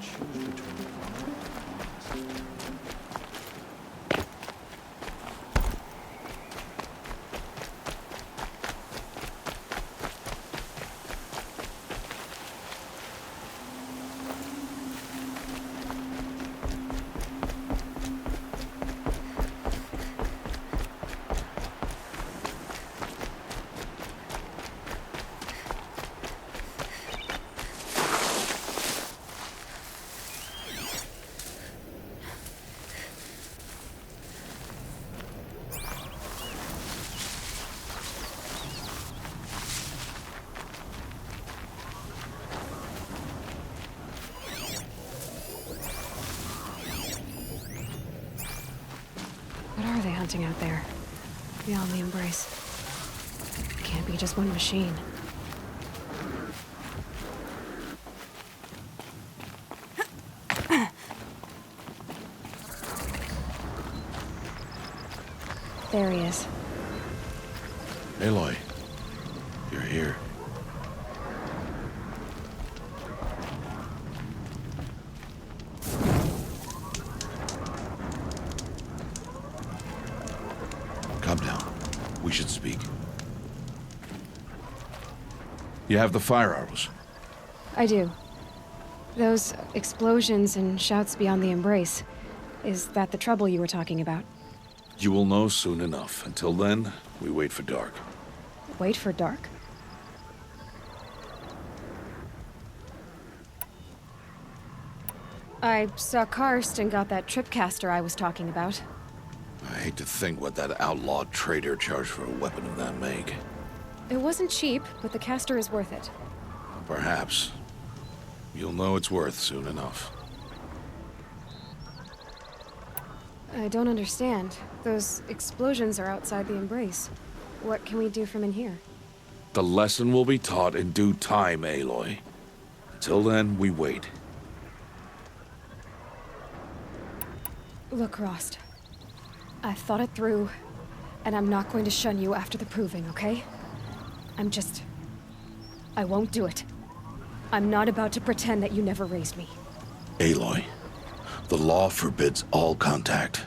choose between honor and honesty. What are they hunting out there? Beyond the Embrace. It can't be just one machine. There he is. Aloy, you're here. Calm down. We should speak. You have the fire arrows. I do. Those explosions and shouts beyond the Embrace. Is that the trouble you were talking about? You will know soon enough. Until then, we wait for dark. Wait for dark? I saw Karst and got that tripcaster I was talking about. I hate to think what that outlawed trader charged for a weapon of that make. It wasn't cheap, but the caster is worth it. Perhaps. You'll know it's worth soon enough. I don't understand. Those explosions are outside the Embrace. What can we do from in here? The lesson will be taught in due time, Aloy. Until then, we wait. Look, Rost. I've thought it through, and I'm not going to shun you after the proving, okay? I won't do it. I'm not about to pretend that you never raised me. Aloy, the law forbids all contact.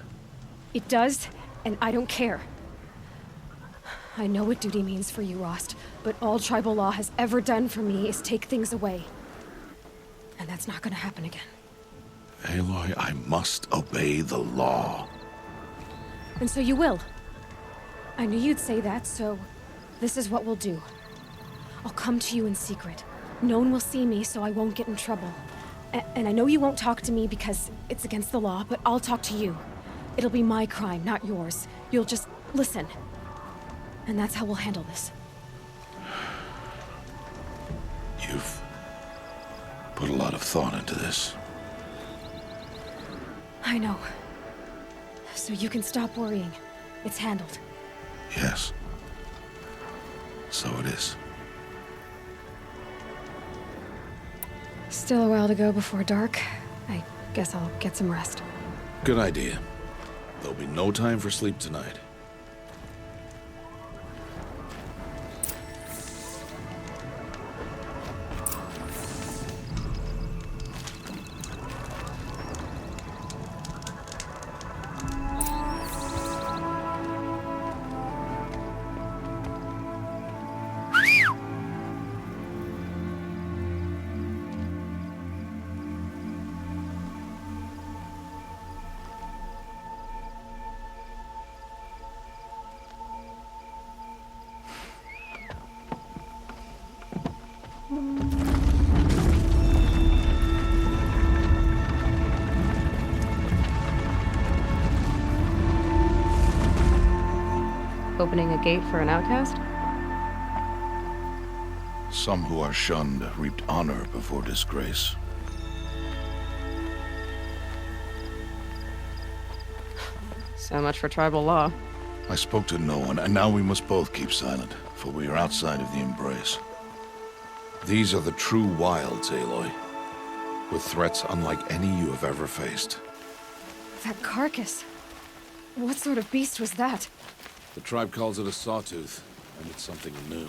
It does, and I don't care. I know what duty means for you, Rost, but all tribal law has ever done for me is take things away. And that's not gonna happen again. Aloy, I must obey the law. And so you will. I knew you'd say that, so this is what we'll do. I'll come to you in secret. No one will see me, so I won't get in trouble. And I know you won't talk to me because it's against the law, but I'll talk to you. It'll be my crime, not yours. You'll just listen. And that's how we'll handle this. You've put a lot of thought into this. I know. So you can stop worrying. It's handled. Yes. So it is. Still a while to go before dark. I guess I'll get some rest. Good idea. There'll be no time for sleep tonight. Opening a gate for an outcast? Some who are shunned reaped honor before disgrace. So much for tribal law. I spoke to no one, and now we must both keep silent, for we are outside of the Embrace. These are the true wilds, Aloy, with threats unlike any you have ever faced. That carcass. What sort of beast was that? The tribe calls it a sawtooth, and it's something new.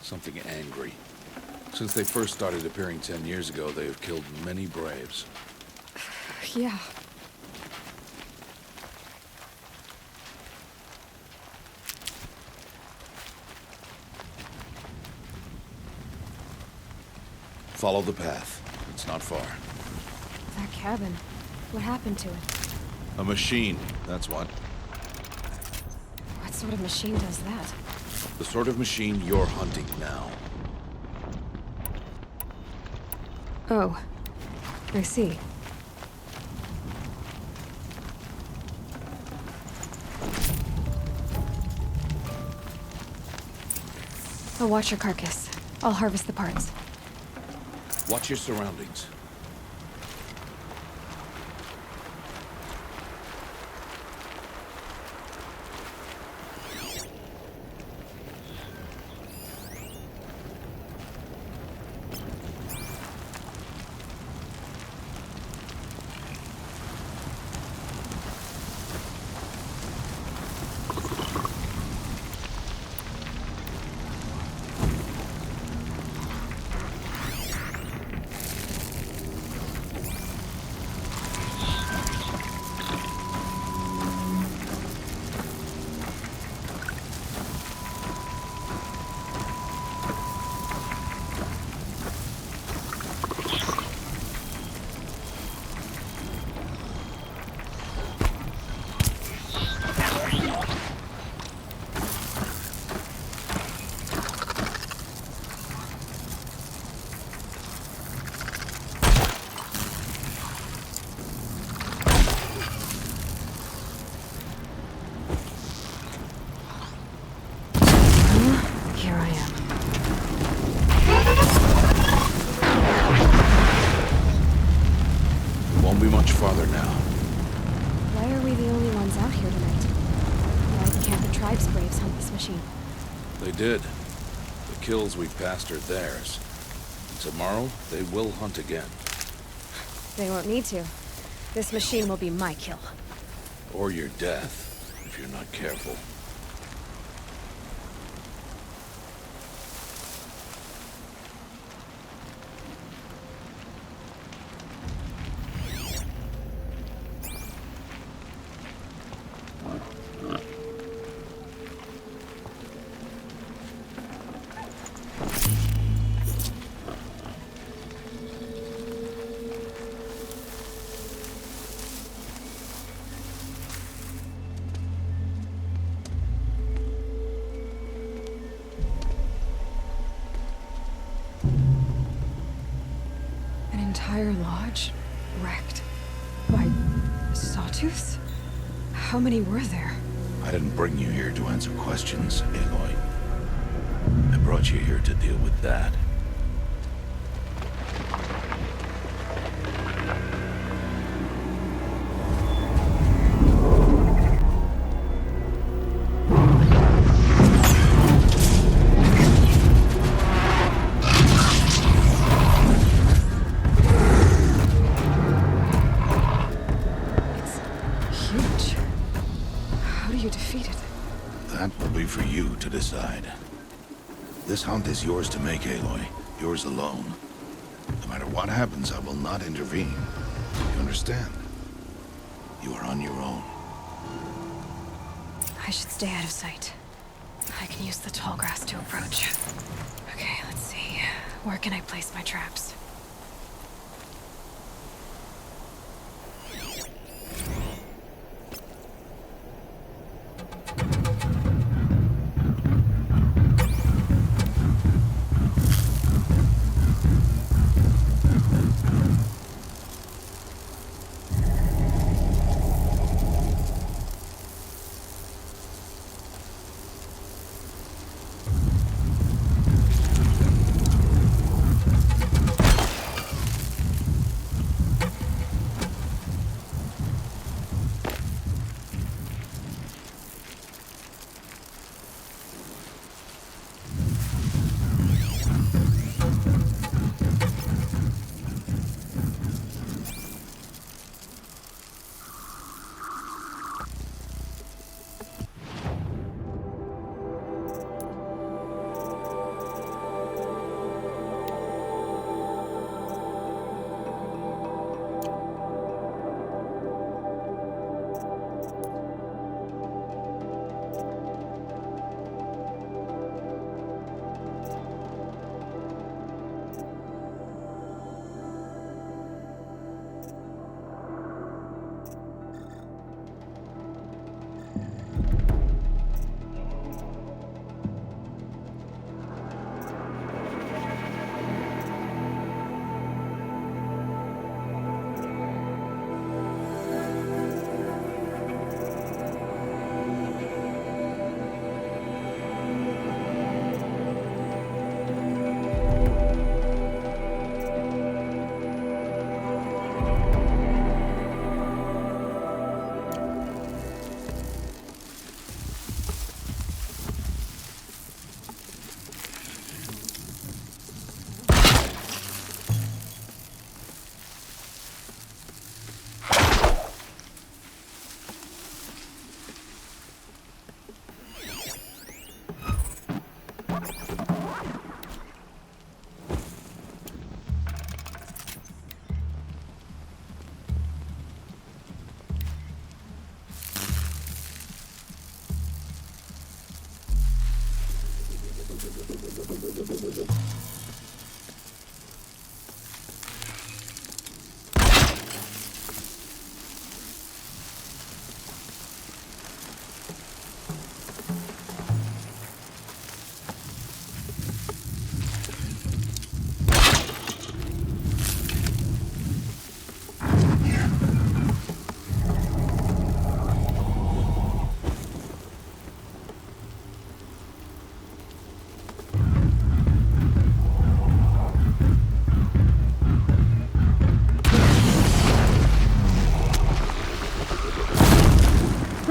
Something angry. Since they first started appearing 10 years ago, they have killed many braves. Yeah. Follow the path. It's not far. That cabin. What happened to it? A machine, that's what. What sort of machine does that? The sort of machine you're hunting now. Oh. I see. I'll watch your carcass. I'll harvest the parts. Watch your surroundings. Here I am. Won't be much farther now. Why are we the only ones out here tonight? Why can't the tribe's braves hunt this machine? They did. The kills we've passed are theirs. Tomorrow, they will hunt again. They won't need to. This machine will be my kill. Or your death, if you're not careful. An entire lodge wrecked by sawtooths? How many were there? I didn't bring you here to answer questions, Aloy. I brought you here to deal with that. It's huge. How do you defeat it? That will be for you to decide. This hunt is yours to make, Aloy. Yours alone. No matter what happens, I will not intervene. You understand? You are on your own. I should stay out of sight. I can use the tall grass to approach. Okay, let's see. Where can I place my traps?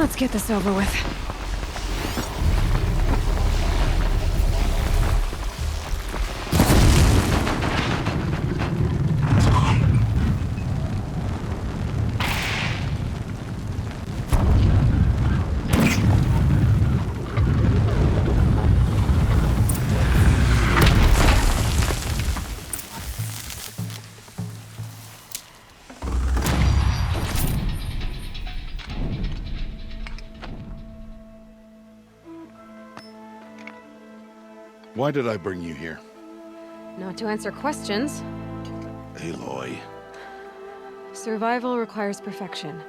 Let's get this over with. Why did I bring you here? Not to answer questions. Aloy. Survival requires perfection.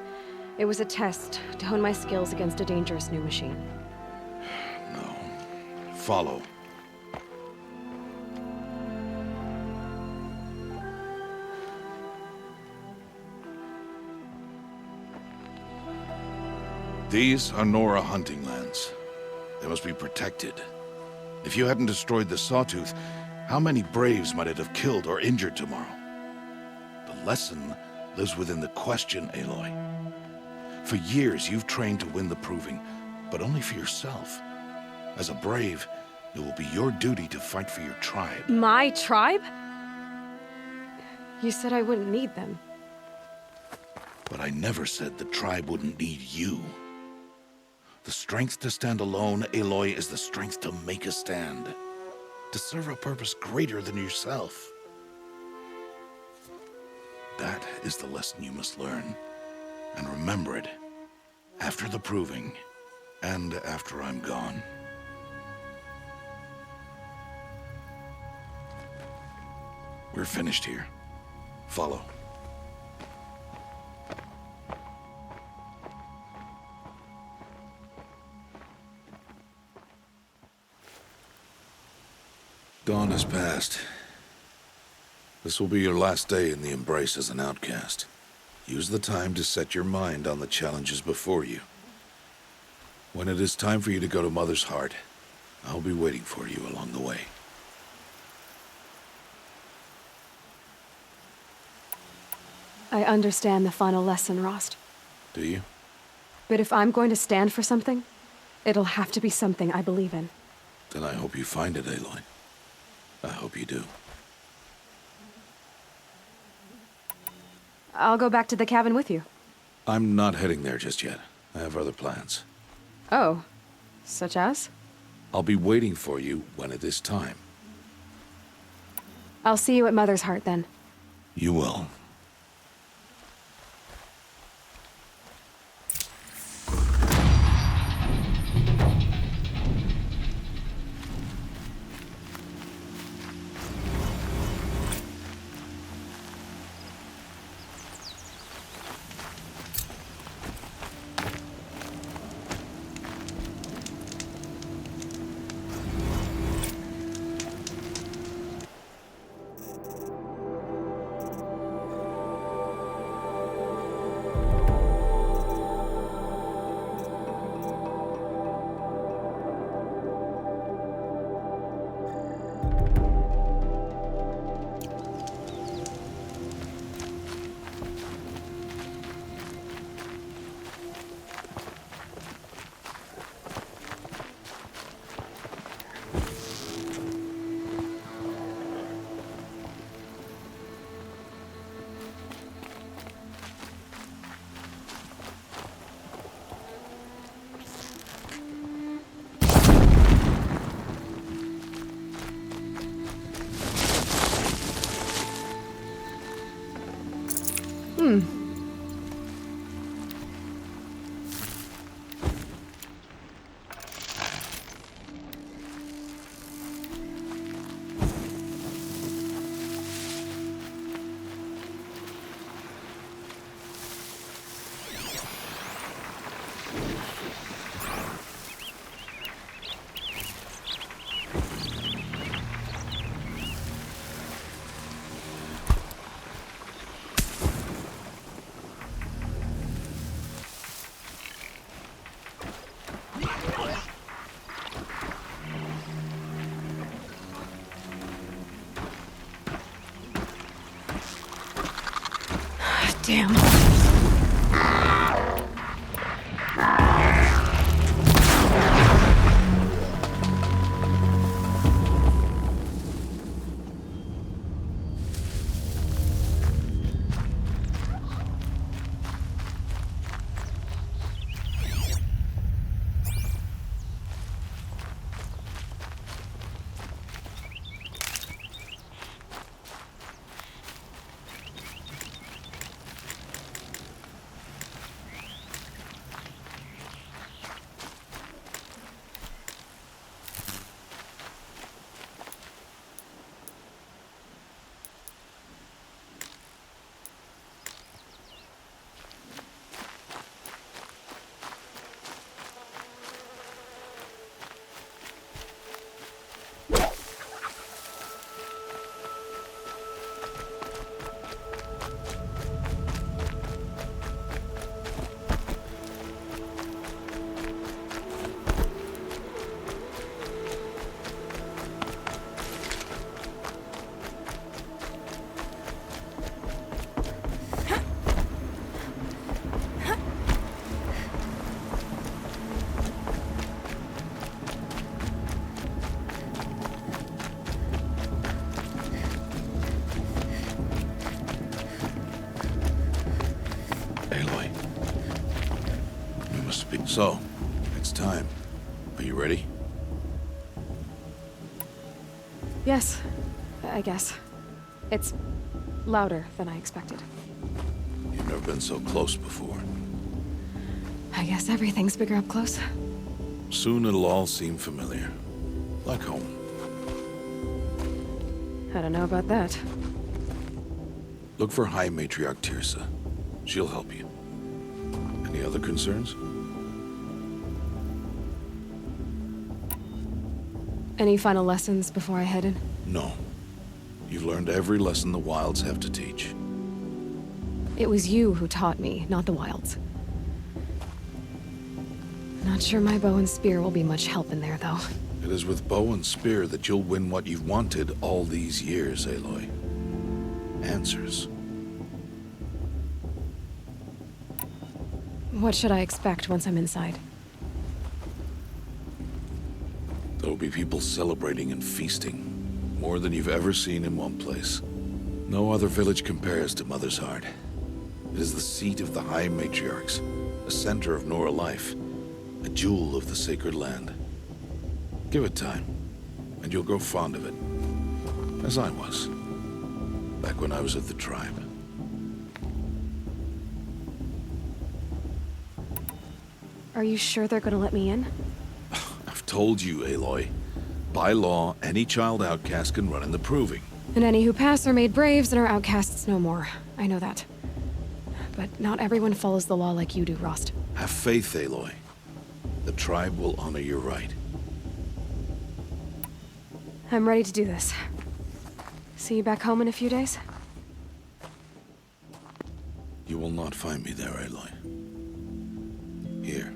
It was a test to hone my skills against a dangerous new machine. No. Follow. These are Nora hunting lands. They must be protected. If you hadn't destroyed the Sawtooth, how many Braves might it have killed or injured tomorrow? The lesson lives within the question, Aloy. For years, you've trained to win the Proving, but only for yourself. As a Brave, it will be your duty to fight for your tribe. My tribe? You said I wouldn't need them. But I never said the tribe wouldn't need you. The strength to stand alone, Aloy, is the strength to make a stand. To serve a purpose greater than yourself. That is the lesson you must learn. And remember it. After the Proving. And after I'm gone. We're finished here. Follow. Dawn has passed. This will be your last day in the Embrace as an outcast. Use the time to set your mind on the challenges before you. When it is time for you to go to Mother's Heart, I'll be waiting for you along the way. I understand the final lesson, Rost. Do you? But if I'm going to stand for something, it'll have to be something I believe in. Then I hope you find it, Aloy. I hope you do. I'll go back to the cabin with you. I'm not heading there just yet. I have other plans. Oh. Such as? I'll be waiting for you when it is time. I'll see you at Mother's Heart, then. You will. Damn. Aloy. We must be... So, it's time. Are you ready? Yes, I guess. It's louder than I expected. You've never been so close before. I guess everything's bigger up close. Soon it'll all seem familiar. Like home. I don't know about that. Look for High Matriarch Teersa. She'll help you. Any other concerns? Any final lessons before I head in? No. You've learned every lesson the Wilds have to teach. It was you who taught me, not the Wilds. Not sure my bow and spear will be much help in there, though. It is with bow and spear that you'll win what you've wanted all these years, Aloy. Answers. What should I expect once I'm inside? There'll be people celebrating and feasting. More than you've ever seen in one place. No other village compares to Mother's Heart. It is the seat of the High Matriarchs, a center of Nora life, a jewel of the sacred land. Give it time, and you'll grow fond of it. As I was, back when I was at the tribe. Are you sure they're gonna let me in? I've told you, Aloy. By law, any child outcast can run in the Proving. And any who pass are made braves and are outcasts no more. I know that. But not everyone follows the law like you do, Rost. Have faith, Aloy. The tribe will honor your right. I'm ready to do this. See you back home in a few days? You will not find me there, Aloy. Here.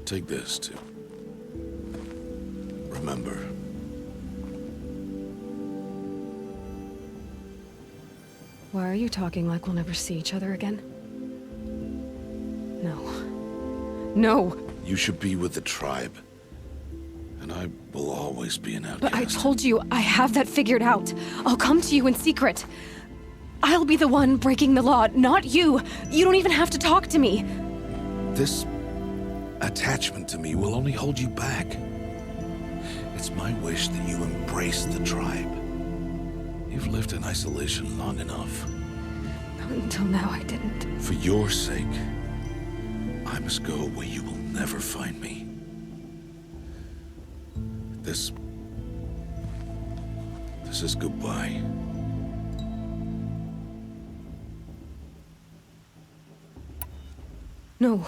Take this, too. Remember. Why are you talking like we'll never see each other again? No. No! You should be with the tribe. And I will always be an outcast. But I told you, I have that figured out. I'll come to you in secret. I'll be the one breaking the law, not you. You don't even have to talk to me. This attachment to me will only hold you back. It's my wish that you embrace the tribe. You've lived in isolation long enough. Until now, I didn't. For your sake, I must go where you will never find me. This is goodbye. No,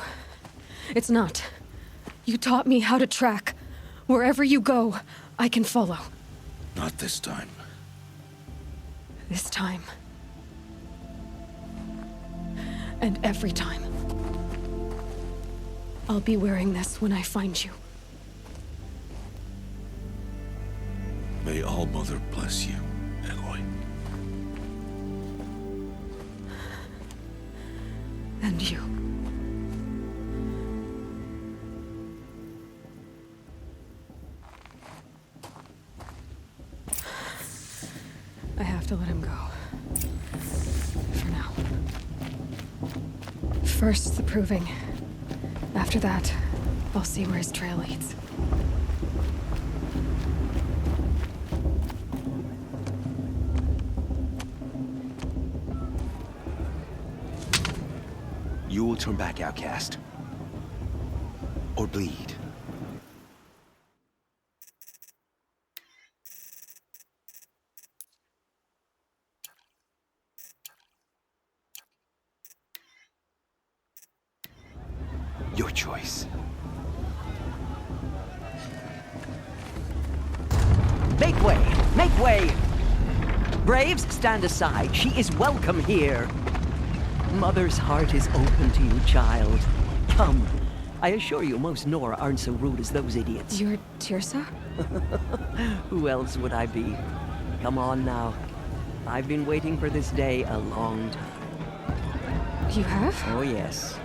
it's not. You taught me how to track. Wherever you go, I can follow. Not this time. This time. And every time. I'll be wearing this when I find you. May All Mother bless you, Aloy. And you. I have to let him go. For now. First, the Proving. After that, I'll see where his trail leads. You will turn back, outcast. Or bleed. Your choice. Make way! Make way! Braves, stand aside. She is welcome here. Mother's heart is open to you, child. Come. I assure you, most Nora aren't so rude as those idiots. You're Teersa? Who else would I be? Come on now. I've been waiting for this day a long time. You have? Oh, yes.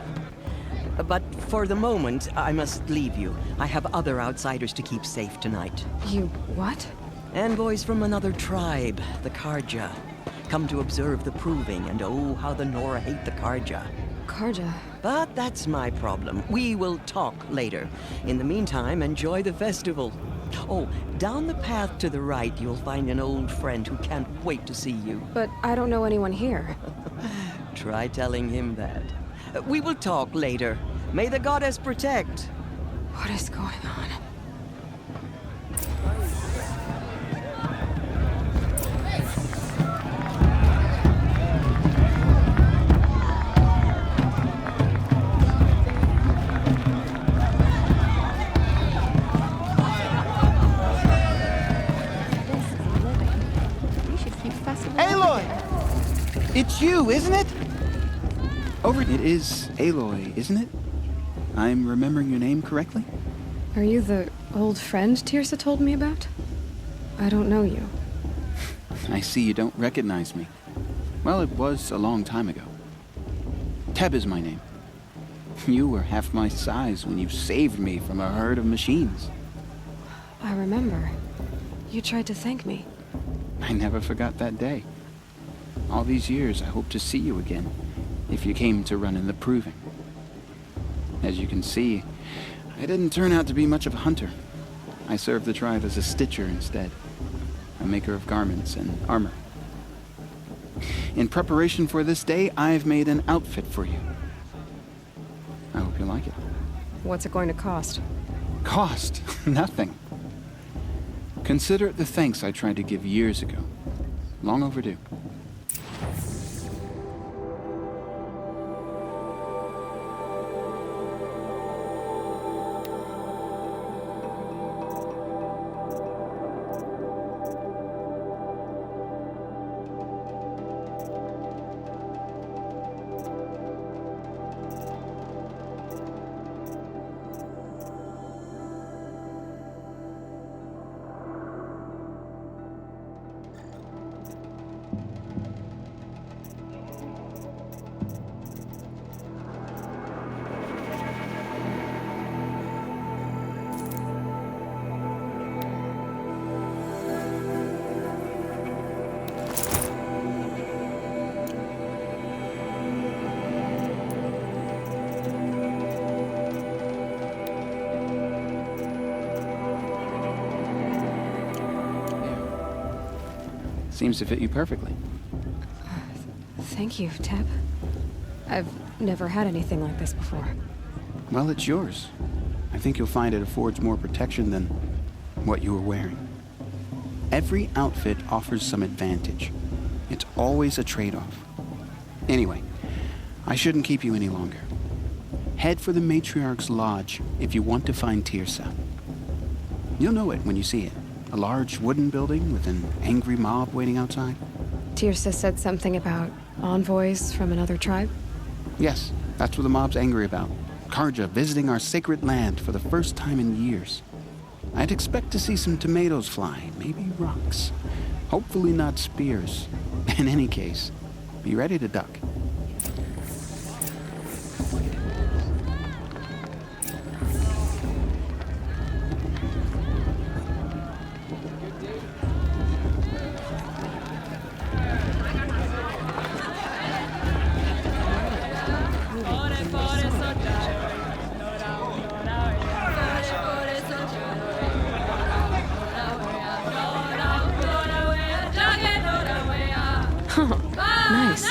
But for the moment, I must leave you. I have other outsiders to keep safe tonight. You what? Envoys from another tribe, the Karja. come to observe the proving, and oh, how the Nora hate the Karja. Karja. But that's my problem. We will talk later. In the meantime, enjoy the festival. Oh, down the path to the right, you'll find an old friend who can't wait to see you. But I don't know anyone here. Try telling him that. We will talk later. May the goddess protect. What is going on? It's you, isn't it? It is Aloy, isn't it? I'm remembering your name correctly? Are you the old friend Tirsa told me about? I don't know you. I see you don't recognize me. Well, it was a long time ago. Teb is my name. You were half my size when you saved me from a herd of machines. I remember. You tried to thank me. I never forgot that day. All these years, I hope to see you again, if you came to run in the proving. As you can see, I didn't turn out to be much of a hunter. I served the tribe as a stitcher instead, a maker of garments and armor. In preparation for this day, I've made an outfit for you. I hope you like it. What's it going to cost? Cost? Nothing. Consider it the thanks I tried to give years ago. Long overdue. Seems to fit you perfectly. Thank you, Teb. I've never had anything like this before. Well, it's yours. I think you'll find it affords more protection than what you were wearing. Every outfit offers some advantage. It's always a trade-off. Anyway, I shouldn't keep you any longer. Head for the Matriarch's Lodge if you want to find Tirsa. You'll know it when you see it. A large wooden building with an angry mob waiting outside. Tirsa said something about envoys from another tribe? Yes, that's what the mob's angry about. Karja visiting our sacred land for the first time in years. I'd expect to see some tomatoes fly, maybe rocks. Hopefully not spears. In any case, be ready to duck. Nice.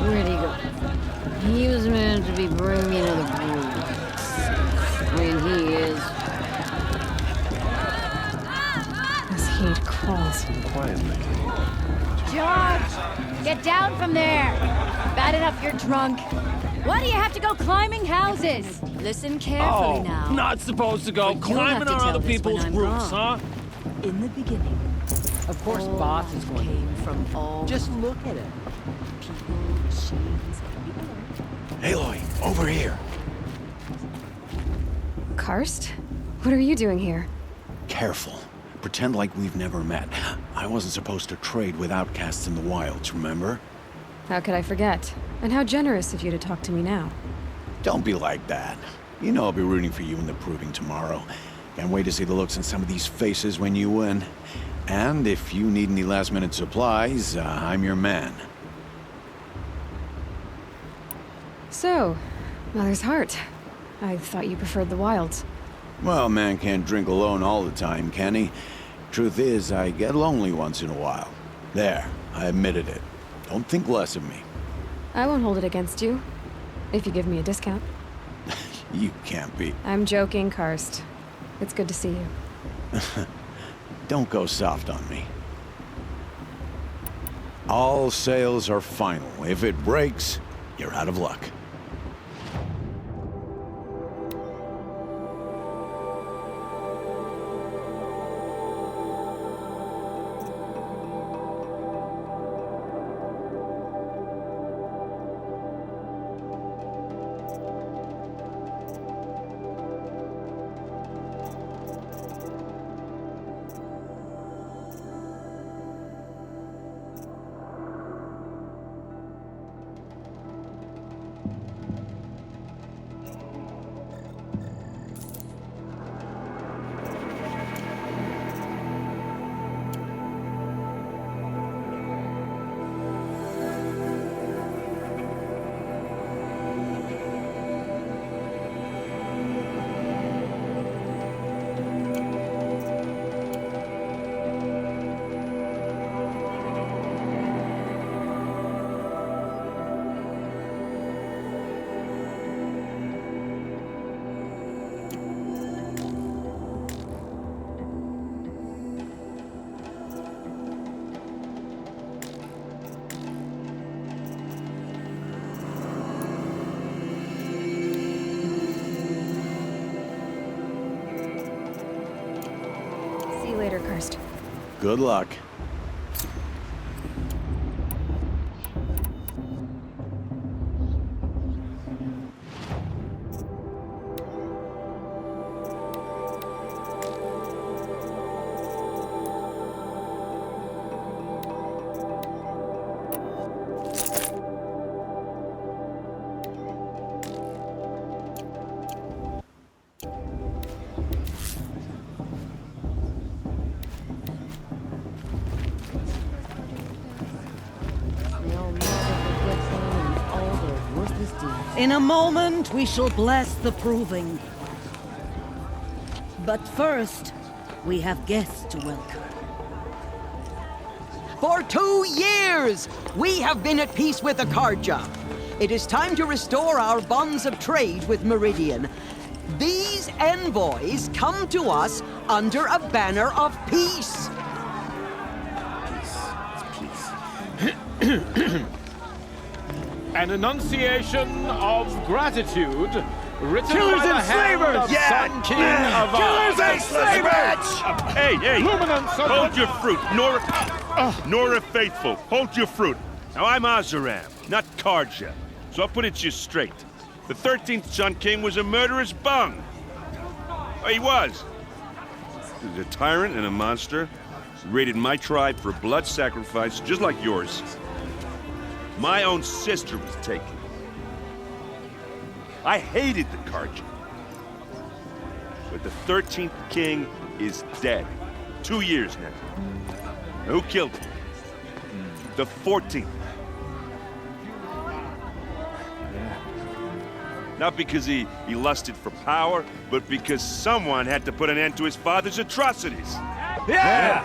Where'd he go? He was meant to be bringing me to the groove. I mean, he is. This heat crawls. George! Get down from there! Bad enough you're drunk. Why do you have to go climbing houses? Listen carefully now. Not supposed to go You'll climbing have to on tell other this when people's I'm roofs, gone. huh? In the beginning, Of course, all Boss is life going. came from all. Just look at it. People, machines, Aloy, over here. Karst? What are you doing here? Careful. Pretend like we've never met. I wasn't supposed to trade with outcasts in the wilds, remember? How could I forget? And how generous of you to talk to me now. Don't be like that. You know I'll be rooting for you in the proving tomorrow. Can't wait to see the looks on some of these faces when you win. And if you need any last-minute supplies, I'm your man. So, Mother's Heart. I thought you preferred the wilds. Well, man can't drink alone all the time, can he? Truth is, I get lonely once in a while. There, I admitted it. Don't think less of me. I won't hold it against you, if you give me a discount. You can't be. I'm joking, Karst. It's good to see you. Don't go soft on me. All sales are final. If it breaks, you're out of luck. See you later, Karst. Good luck. They'll never forget them and all their worthless deeds. In a moment, we shall bless the proving. But first, we have guests to welcome. For 2 years, we have been at peace with Akarja. It is time to restore our bonds of trade with Meridian. These envoys come to us under a banner of peace. An enunciation of gratitude written Killers by the and hand slavers! of Sun King of Killers and slavers! Hey, hey! Luminance of Hold your fruit, Nora Faithful. Hold your fruit. Now I'm Azaram, not Karja, so I'll put it to you straight. The 13th Sun King was a murderous bung. Oh, he was. He was a tyrant and a monster. He raided my tribe for blood sacrifice, just like yours. My own sister was taken. I hated the Karja. But the 13th king is dead. 2 years now. Who killed him? The 14th. Not because he lusted for power, but because someone had to put an end to his father's atrocities. Yeah!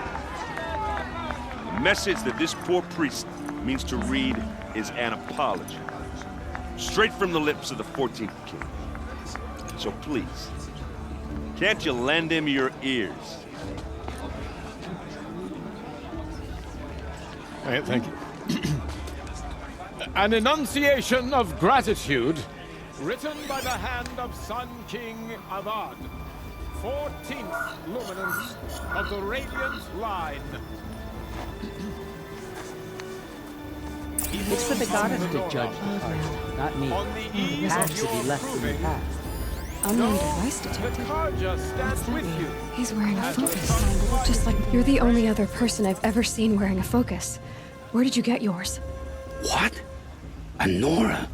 The message that this poor priest means to read is an apology. Straight from the lips of the 14th king. So please, can't you lend him your ears? Thank you. An enunciation of gratitude written by the hand of Sun King Avad, 14th luminance of the Radiant Line. It's for the goddess to judge the Karja, not me. On the eve Has of to be your left in the proving, past. Unnamed device the detected. Karja What's stands that with mean? you. He's wearing a focus. Just like you're the only other person I've ever seen wearing a focus. Where did you get yours? What? A Nora?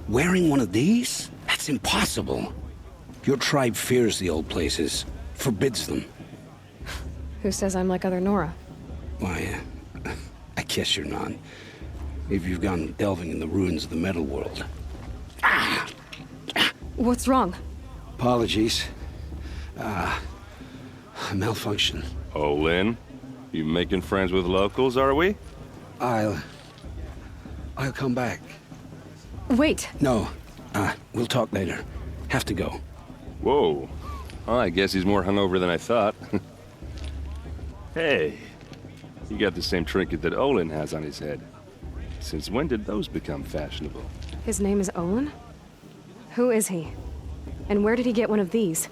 Wearing one of these? That's impossible. Your tribe fears the old places. forbids them. Who says I'm like other Nora? Why, I guess you're not. If you've gone delving in the ruins of the metal world. What's wrong? Apologies. A malfunction. Olin, you making friends with locals, are we? I'll come back. Wait. No, we'll talk later. Have to go. Whoa. Well, I guess he's more hungover than I thought. Hey, you got the same trinket that Olin has on his head. Since when did those become fashionable? His name is Olin? Who is he? And where did he get one of these?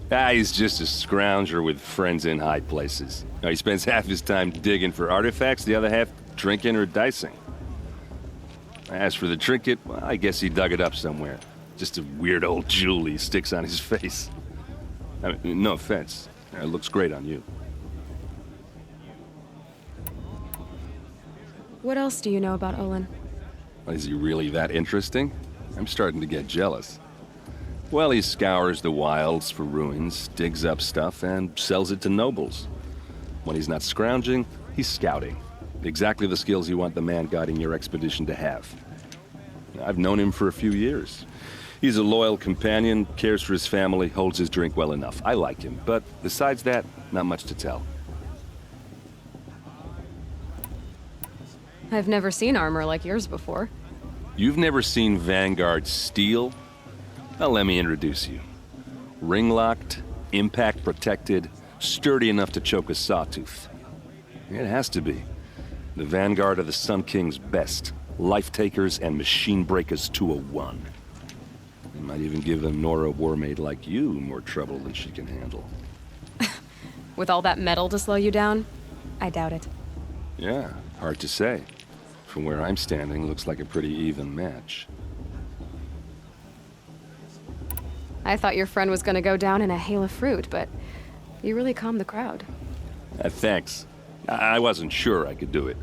He's just a scrounger with friends in high places. Now, he spends half his time digging for artifacts, the other half drinking or dicing. As for the trinket, well, I guess he dug it up somewhere. Just a weird old jewel he sticks on his face. I mean, no offense. It looks great on you. What else do you know about Olin? Is he really that interesting? I'm starting to get jealous. Well, he scours the wilds for ruins, digs up stuff, and sells it to nobles. When he's not scrounging, he's scouting. Exactly the skills you want the man guiding your expedition to have. I've known him for a few years. He's a loyal companion, cares for his family, holds his drink well enough. I like him, but besides that, not much to tell. I've never seen armor like yours before. You've never seen Vanguard steel? Well, let me introduce you. Ring-locked, impact-protected, sturdy enough to choke a sawtooth. It has to be. The Vanguard of the Sun King's best. Life-takers and machine-breakers to a one. It might even give a Nora warmaid like you more trouble than she can handle. With all that metal to slow you down? I doubt it. Yeah, hard to say. From where I'm standing, looks like a pretty even match. I thought your friend was gonna go down in a hail of fruit, but you really calmed the crowd. Thanks. I wasn't sure I could do it.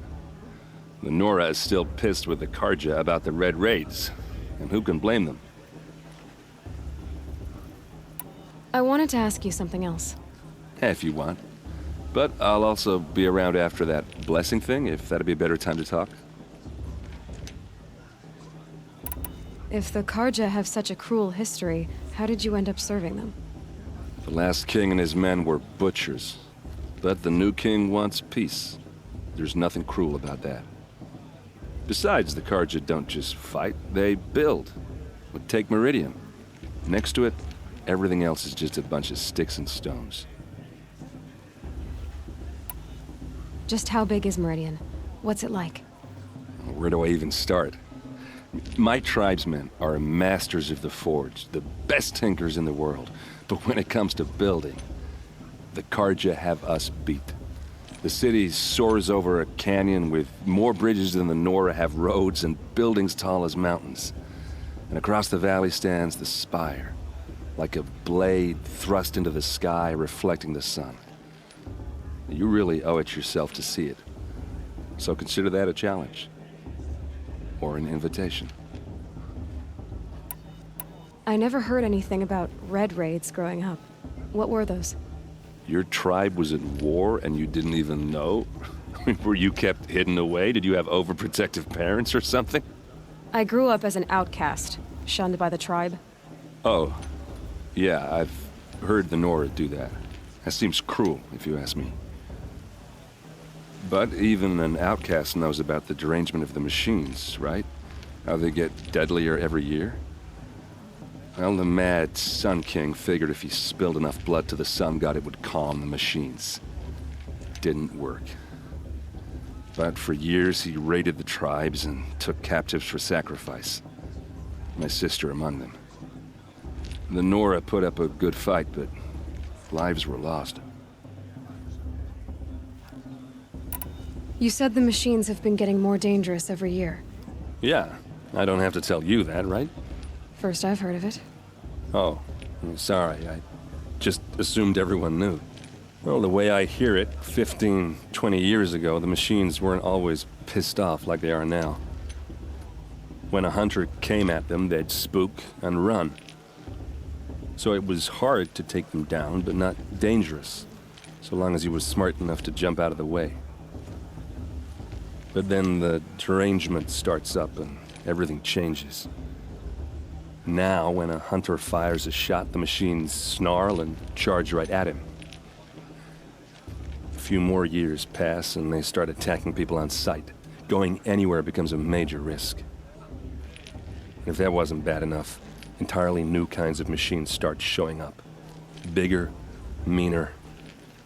The Nora is still pissed with the Carja about the Red Raids, and who can blame them? I wanted to ask you something else. If you want. But I'll also be around after that blessing thing, if that'd be a better time to talk. If the Carja have such a cruel history, how did you end up serving them? The last king and his men were butchers. But the new king wants peace. There's nothing cruel about that. Besides, the Carja don't just fight, they build. But take Meridian. Next to it, everything else is just a bunch of sticks and stones. Just how big is Meridian? What's it like? Where do I even start? My tribesmen are masters of the forge, the best tinkers in the world. But when it comes to building, the Carja have us beat. The city soars over a canyon with more bridges than the Nora have roads and buildings tall as mountains. And across the valley stands the spire, like a blade thrust into the sky, reflecting the sun. You really owe it yourself to see it. So consider that a challenge. Or an invitation. I never heard anything about Red Raids growing up. What were those? Your tribe was at war and you didn't even know? Were you kept hidden away? Did you have overprotective parents or something? I grew up as an outcast, shunned by the tribe. Oh, yeah, I've heard the Nora do that. That seems cruel, if you ask me. But even an outcast knows about the derangement of the machines, right? How they get deadlier every year? Well, the mad Sun King figured if he spilled enough blood to the Sun God, it would calm the machines. Didn't work. But for years, he raided the tribes and took captives for sacrifice. My sister among them. The Nora put up a good fight, but lives were lost. You said the machines have been getting more dangerous every year. Yeah, I don't have to tell you that, right? First I've heard of it. Oh, sorry. I just assumed everyone knew. Well, the way I hear it, 15, 20 years ago, the machines weren't always pissed off like they are now. When a hunter came at them, they'd spook and run. so it was hard to take them down, but not dangerous, so long as he was smart enough to jump out of the way. But then the derangement starts up and everything changes. Now, when a hunter fires a shot, the machines snarl and charge right at him. A few more years pass and they start attacking people on sight. Going anywhere becomes a major risk. If that wasn't bad enough, entirely new kinds of machines start showing up. Bigger, meaner,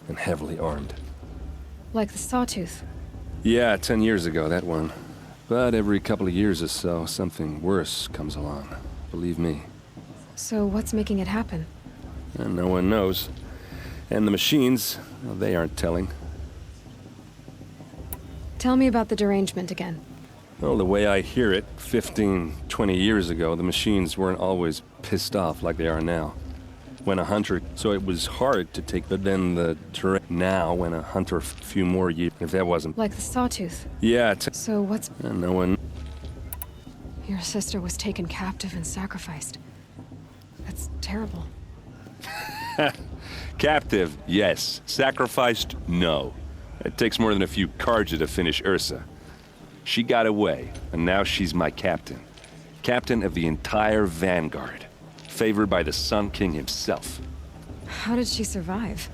and heavily armed. Like the Sawtooth. Yeah, 10 years ago, that one. But every couple of years or so, something worse comes along. Believe me. So what's making it happen? And no one knows. And the machines, well, they aren't telling. Tell me about the derangement again. Well, the way I hear it, 15, 20 years ago, the machines weren't always pissed off like they are now. When a hunter, so it was hard to take, but then the terrain. Now, when a hunter, a few more years, if that wasn't. Like the Sawtooth. Yeah, so what's. And no one. Your sister was taken captive and sacrificed. That's terrible. Captive, yes. Sacrificed, no. It takes more than a few Carja to finish Ursa. She got away, and now she's my captain. Captain of the entire Vanguard. Favored by the Sun King himself. How did she survive?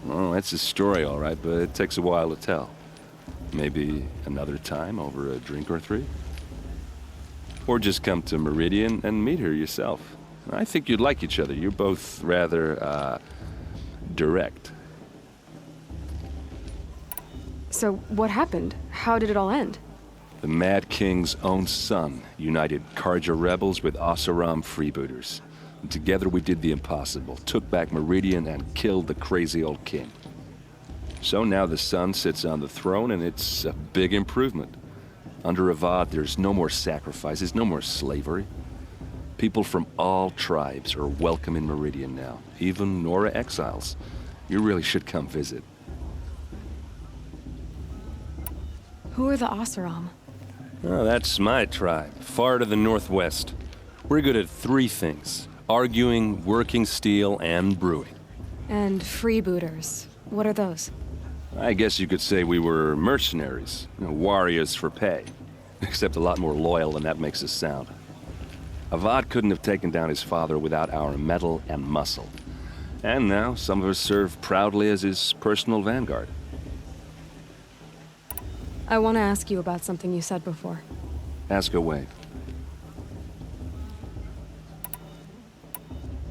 Oh, that's a story, all right, but it takes a while to tell. Maybe another time over a drink or three? Or just come to Meridian and meet her yourself. I think you'd like each other. You're both rather, direct. So what happened? How did it all end? The Mad King's own son united Carja rebels with Oseram freebooters. And together we did the impossible, took back Meridian and killed the crazy old king. So now the son sits on the throne and it's a big improvement. Under Avad, there's no more sacrifices, no more slavery. People from all tribes are welcome in Meridian now, even Nora exiles. You really should come visit. Who are the Oseram? Oh, that's my tribe, far to the northwest. We're good at three things: arguing, working steel, and brewing. And freebooters. What are those? I guess you could say we were mercenaries, warriors for pay. Except a lot more loyal than that makes us sound. Avad couldn't have taken down his father without our metal and muscle. And now some of us serve proudly as his personal vanguard. I want to ask you about something you said before. Ask away.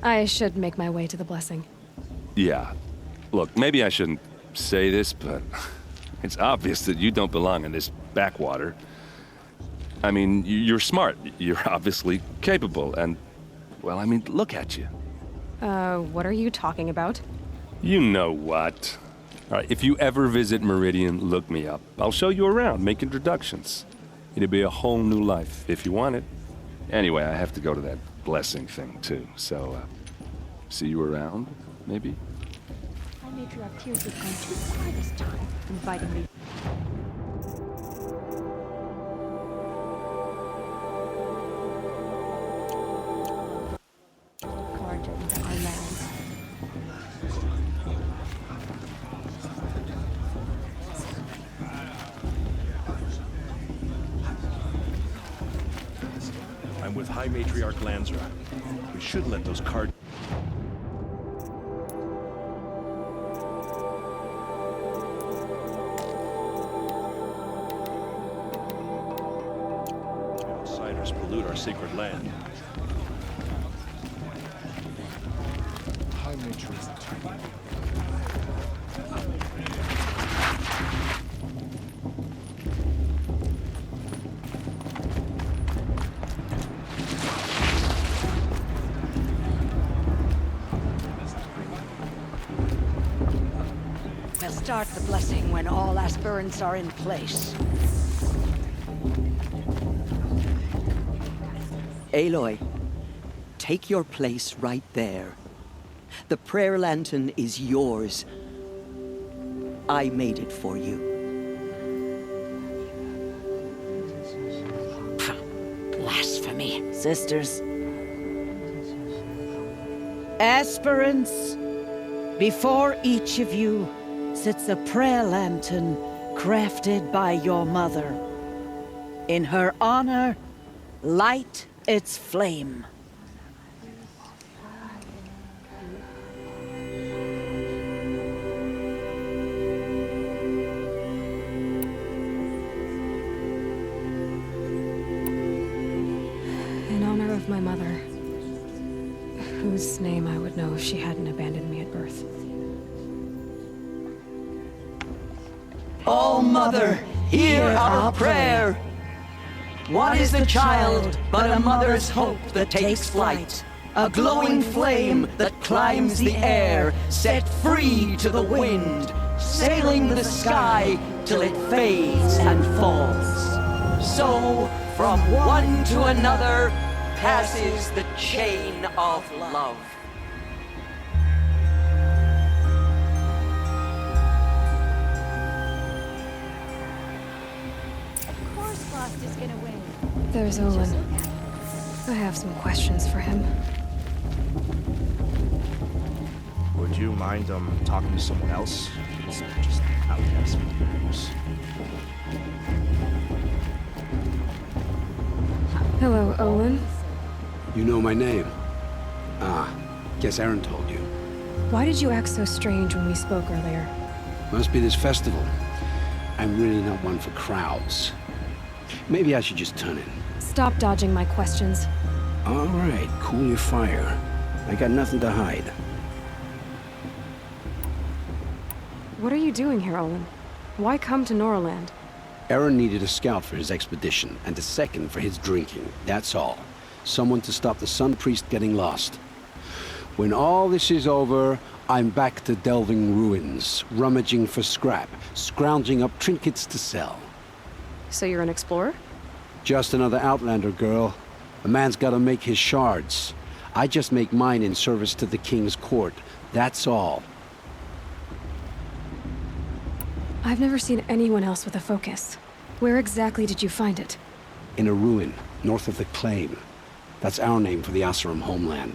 I should make my way to the blessing. Yeah. Look, maybe I shouldn't say this, but it's obvious that you don't belong in this backwater. I mean, you're smart. You're obviously capable, and, well, I mean, look at you. What are you talking about? You know what. All right, if you ever visit Meridian, look me up. I'll show you around, make introductions. It'll be a whole new life, if you want it. Anyway, I have to go to that blessing thing, too, so, see you around, maybe? High Matriarch Tears has gone too far this time, inviting me. Carja into our lands. I'm with High Matriarch Lansra. We should let those cards. Outsiders pollute our sacred land. High Matriarch. We'll start the blessing when all aspirants are in place. Aloy, take your place right there. The prayer lantern is yours. I made it for you. Blasphemy. Sisters, Aspirants, before each of you sits a prayer lantern crafted by your mother. In her honor, light its flame. In honor of my mother, whose name I would know if she hadn't abandoned me at birth. Oh, Mother, hear our prayer. What is the child but a mother's hope that takes flight? A glowing flame that climbs the air, set free to the wind, sailing the sky till it fades and falls. So, from one to another, passes the chain of love. Of course Frost is gonna win. There's Olin. I have some questions for him. Would you mind talking to someone else? It's just outcast news. Hello, Olin. You know my name? Ah, guess Aaron told you. Why did you act so strange when we spoke earlier? Must be this festival. I'm really not one for crowds. Maybe I should just turn in. Stop dodging my questions. All right, cool your fire. I got nothing to hide. What are you doing here, Olin? Why come to Norland? Aaron needed a scout for his expedition, and a second for his drinking. That's all. Someone to stop the Sun Priest getting lost. When all this is over, I'm back to delving ruins, rummaging for scrap, scrounging up trinkets to sell. So you're an explorer? Just another Outlander, girl. A man's gotta make his shards. I just make mine in service to the King's court. That's all. I've never seen anyone else with a focus. Where exactly did you find it? In a ruin, north of the Claim. That's our name for the Oseram homeland.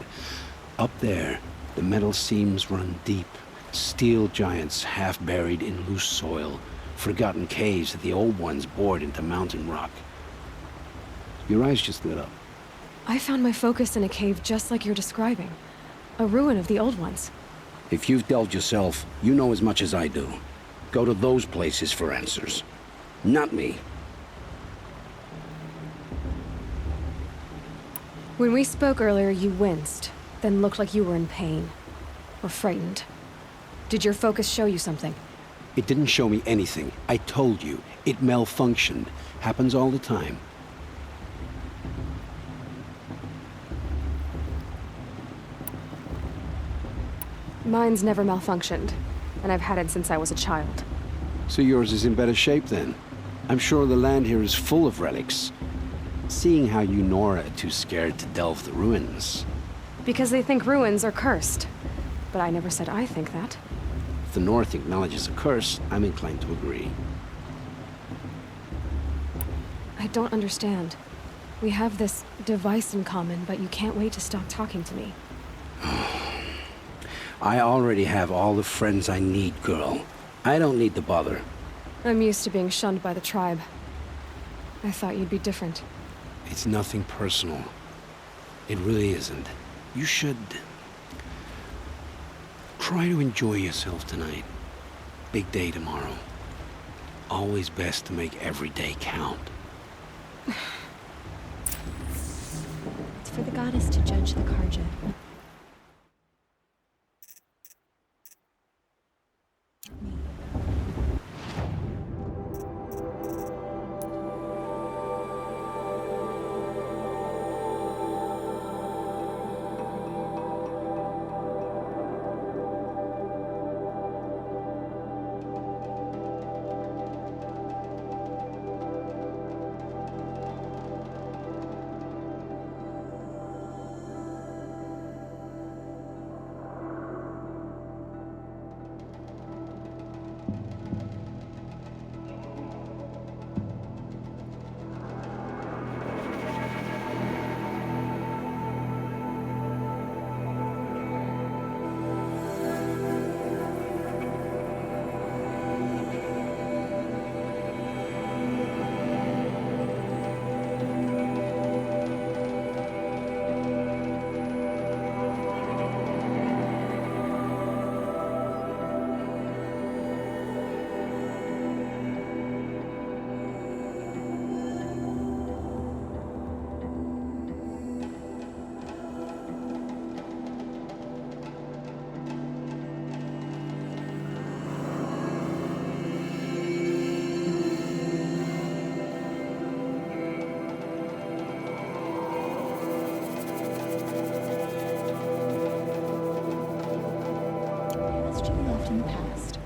Up there, the metal seams run deep. Steel giants half buried in loose soil. Forgotten caves that the old ones bored into mountain rock. Your eyes just lit up. I found my focus in a cave just like you're describing. A ruin of the old ones. If you've delved yourself, you know as much as I do. Go to those places for answers. Not me. When we spoke earlier, you winced, then looked like you were in pain. Or frightened. Did your focus show you something? It didn't show me anything. I told you. It malfunctioned. Happens all the time. Mine's never malfunctioned, and I've had it since I was a child. So yours is in better shape then. I'm sure the land here is full of relics. Seeing how you Nora are too scared to delve the ruins. Because they think ruins are cursed. But I never said I think that. If the North acknowledges a curse, I'm inclined to agree. I don't understand. We have this device in common, but you can't wait to stop talking to me. I already have all the friends I need, girl. I don't need the bother. I'm used to being shunned by the tribe. I thought you'd be different. It's nothing personal. It really isn't. You should... try to enjoy yourself tonight. Big day tomorrow. Always best to make every day count. It's for the goddess to judge the Carja. from the past.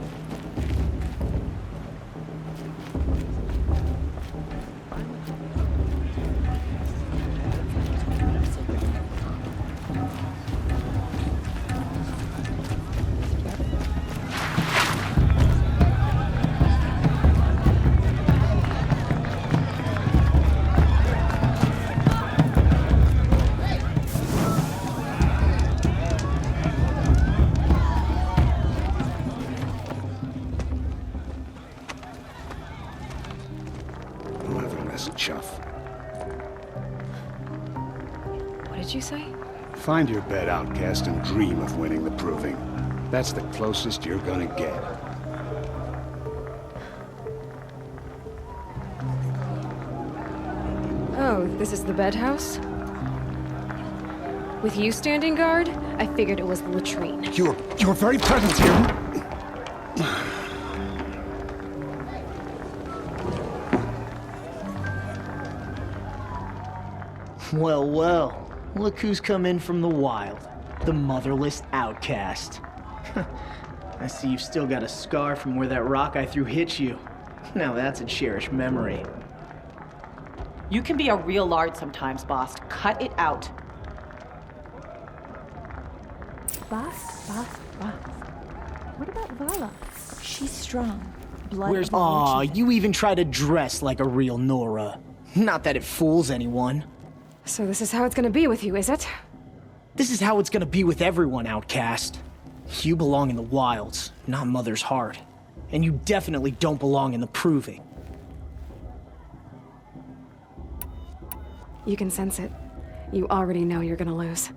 Chuff. What did you say? Find your bed, outcast, and dream of winning the proving. That's the closest you're gonna get. Oh, this is the bed house? With you standing guard, I figured it was the latrine. Your very presence here. Well, well. Look who's come in from the wild. The motherless outcast. I see you've still got a scar from where that rock I threw hit you. Now that's a cherished memory. You can be a real lard sometimes, boss. Cut it out. Boss. What about Vala? She's strong. Blood Where's... of a Aw, Lynch you even try to dress like a real Nora. Not that it fools anyone. So this is how it's gonna be with you, is it? This is how it's gonna be with everyone, outcast. You belong in the wilds, not Mother's heart. And you definitely don't belong in the proving. You can sense it. You already know you're gonna lose.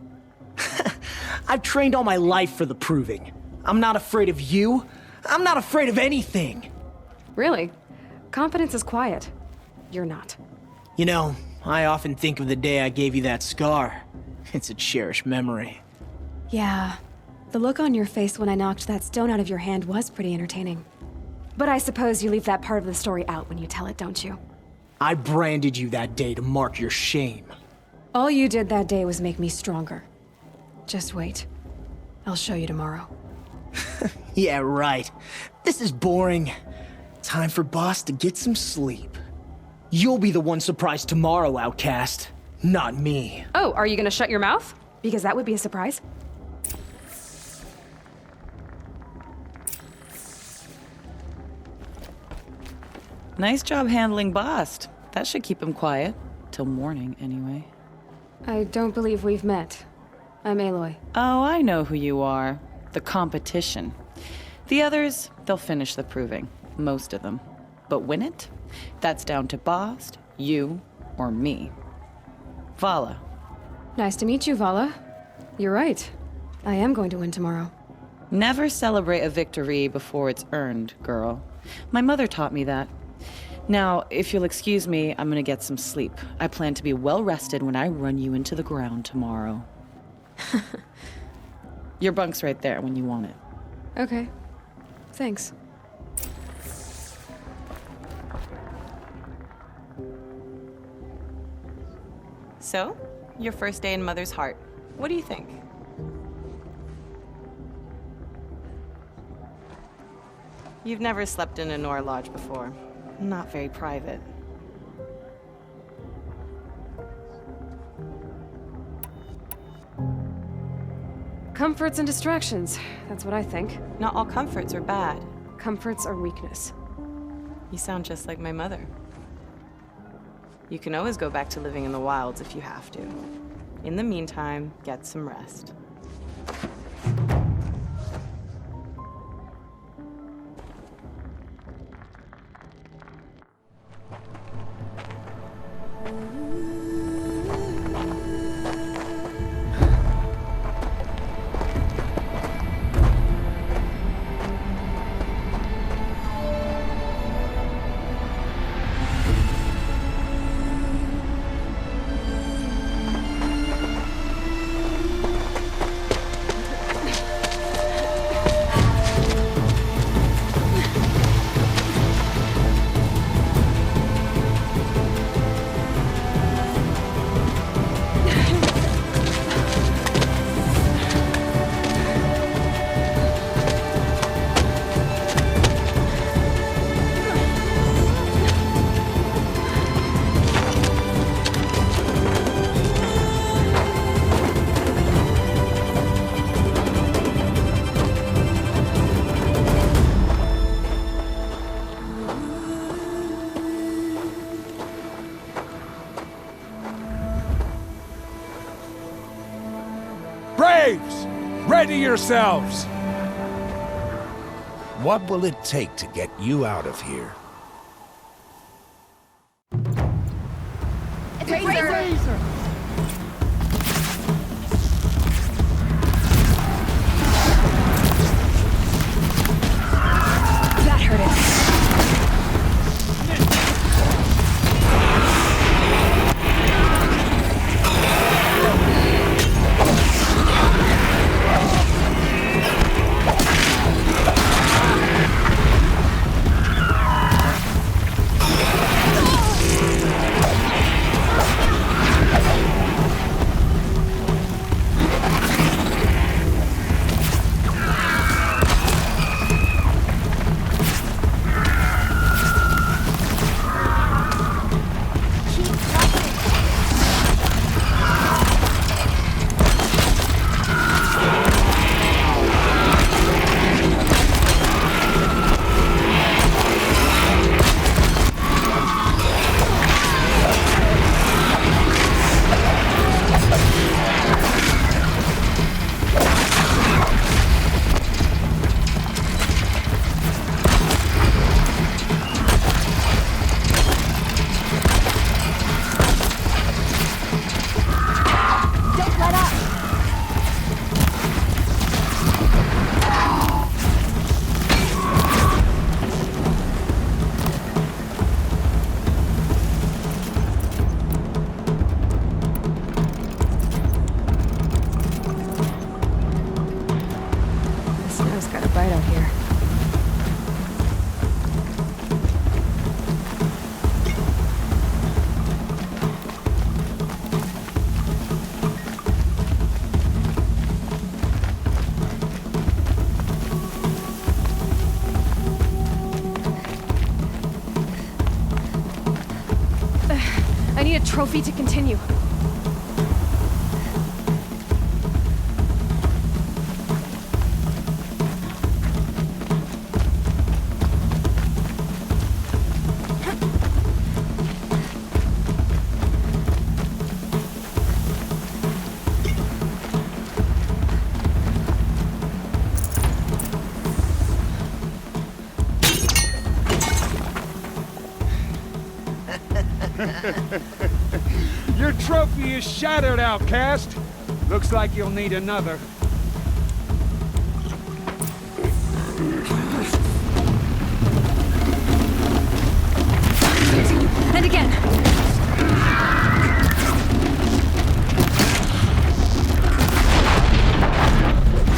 I've trained all my life for the proving. I'm not afraid of you. I'm not afraid of anything. Really? Confidence is quiet. You're not. You know, I often think of the day I gave you that scar. It's a cherished memory. Yeah. The look on your face when I knocked that stone out of your hand was pretty entertaining. But I suppose you leave that part of the story out when you tell it, don't you? I branded you that day to mark your shame. All you did that day was make me stronger. Just wait. I'll show you tomorrow. Yeah, right. This is boring. Time for Boss to get some sleep. You'll be the one surprised tomorrow, outcast. Not me. Oh, are you gonna shut your mouth? Because that would be a surprise. Nice job handling Bast. That should keep him quiet. Till morning, anyway. I don't believe we've met. I'm Aloy. Oh, I know who you are. The competition. The others, they'll finish the proving. Most of them. But win it? That's down to Bast, you, or me. Vala. Nice to meet you, Vala. You're right. I am going to win tomorrow. Never celebrate a victory before it's earned, girl. My mother taught me that. Now, if you'll excuse me, I'm gonna get some sleep. I plan to be well rested when I run you into the ground tomorrow. Your bunk's right there when you want it. Okay. Thanks. So, your first day in Mother's heart. What do you think? You've never slept in a Nora lodge before. Not very private. Comforts and distractions. That's what I think. Not all comforts are bad. Comforts are weakness. You sound just like my mother. You can always go back to living in the wilds if you have to. In the meantime, get some rest. Steady yourselves! What will it take to get you out of here? It's a razor! That hurt it. I need a trophy to continue. Your trophy is shattered, outcast. Looks like you'll need another. And again.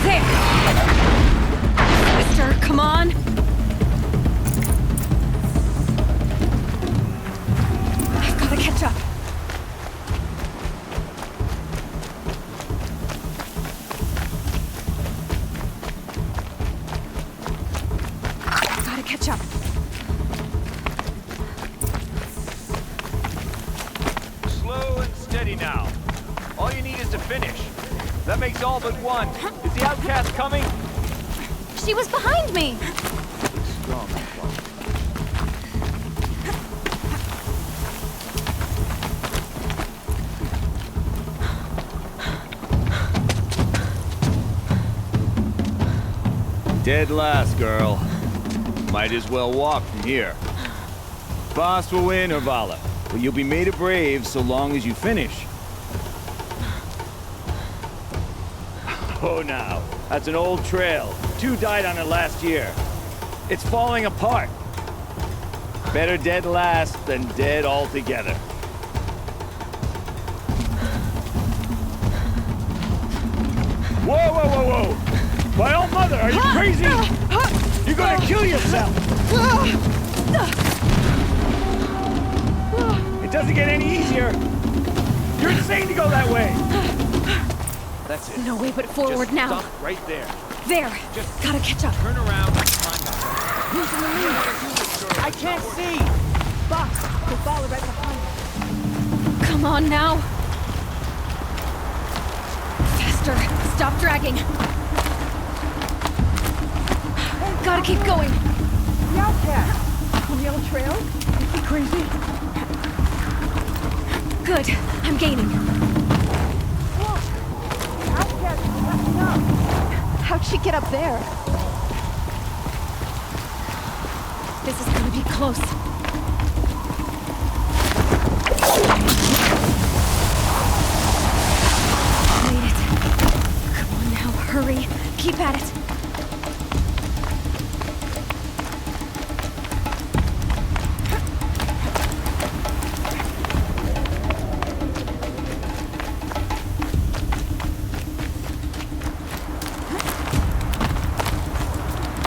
There. Mister, come on. I've got to catch up. Catch up. Slow and steady now. All you need is to finish. That makes all but one. Is the outcast coming? She was behind me! Strong. Dead last, girl. Might as well walk from here. Boss will win, Urvala, but you'll be made a brave so long as you finish. Oh, now, that's an old trail. 2 died on it last year. It's falling apart. Better dead last than dead altogether. Whoa, whoa, whoa, whoa! My old mother, are you crazy? You're gonna kill yourself! It doesn't get any easier! You're insane to go that way! That's it. No way but forward Just now. Stop right there. There. Just gotta catch up. Turn around and climb back. Who's in the lead? I can't see! Box, the ball right behind. Come on now. Faster. Stop dragging. Gotta keep going. The outcast! On the old trail? Is he crazy? Good. I'm gaining. Look! The outcast is catching up! How'd she get up there? This is gonna be close. Made it. Come on now, hurry. Keep at it.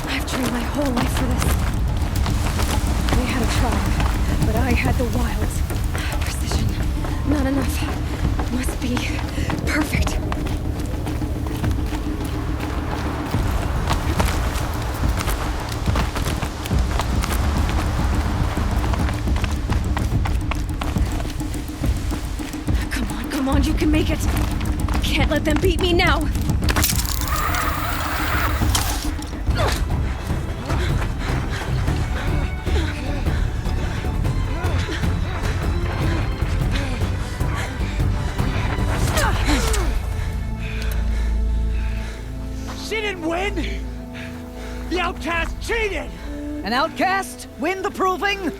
I've trained my whole life for this. They had a tribe, but I had the wilds. Precision. Not enough. Must be perfect. Come on, you can make it. Can't let them beat me now. She didn't win! The outcast cheated! An outcast win the proving?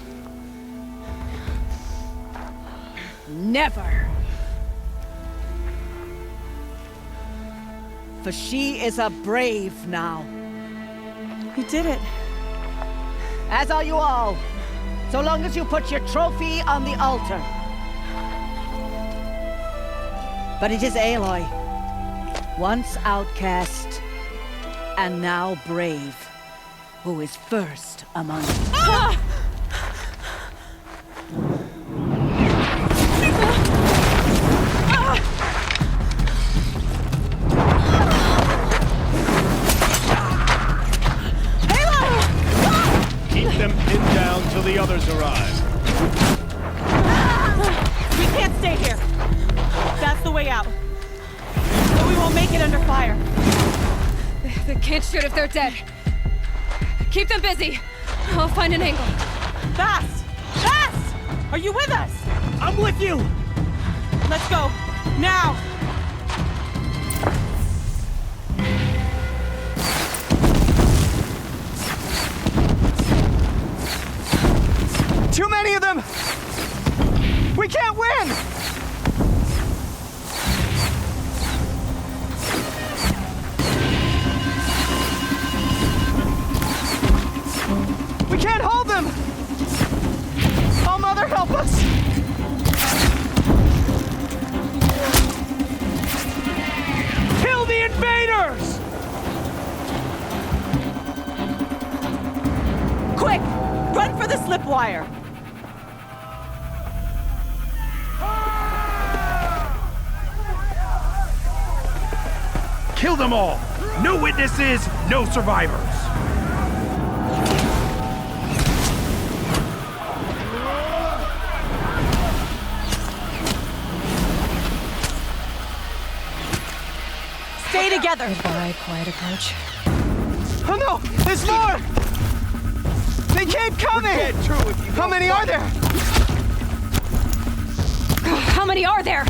Never! For she is a brave now. You did it. As are you all. So long as you put your trophy on the altar. But it is Aloy, once outcast, and now brave, who is first among you. Ah! Keep them pinned down till the others arrive. We can't stay here. That's the way out. But we won't make it under fire. They can't shoot if they're dead. Keep them busy. I'll find an angle. Fast! Fast! Are you with us? I'm with you! Let's go. Now! Too many of them! We can't win! We can't hold them! Oh, Mother, help us! Kill the invaders! Quick! Run for the slip wire! Kill them all! No witnesses, no survivors! Stay together! Goodbye, quiet approach. Oh no! There's more! They keep coming! How many are there? How many are there?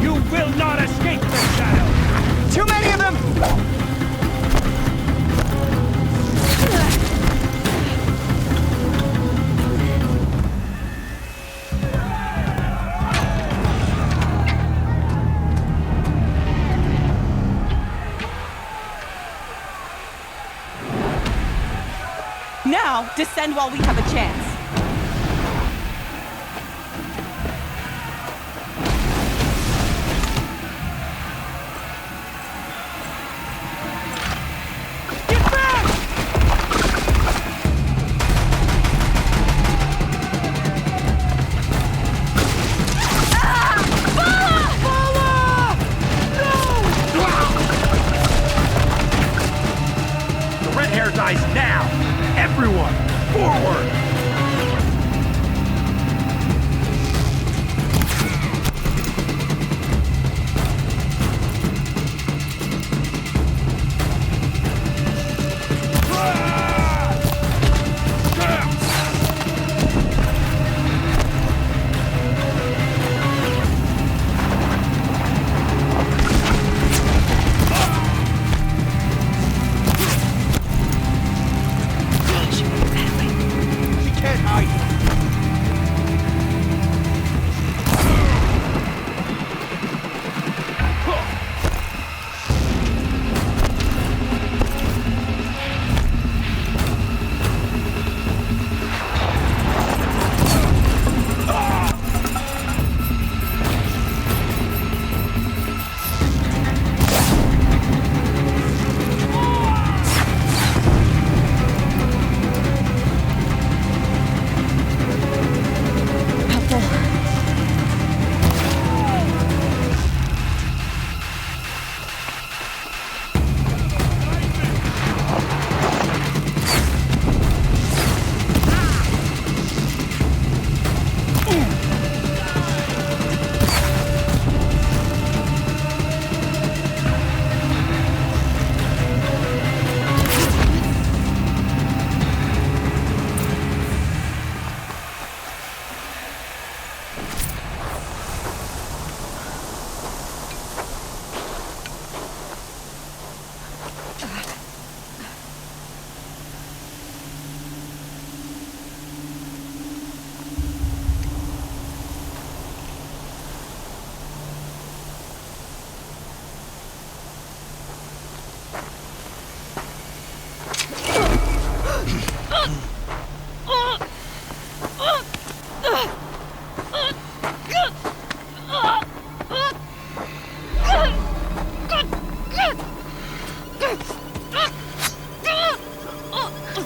You will not escape the shadow! Too many of them! Now, descend while we have a chance. The red hair dies now! Everyone, forward!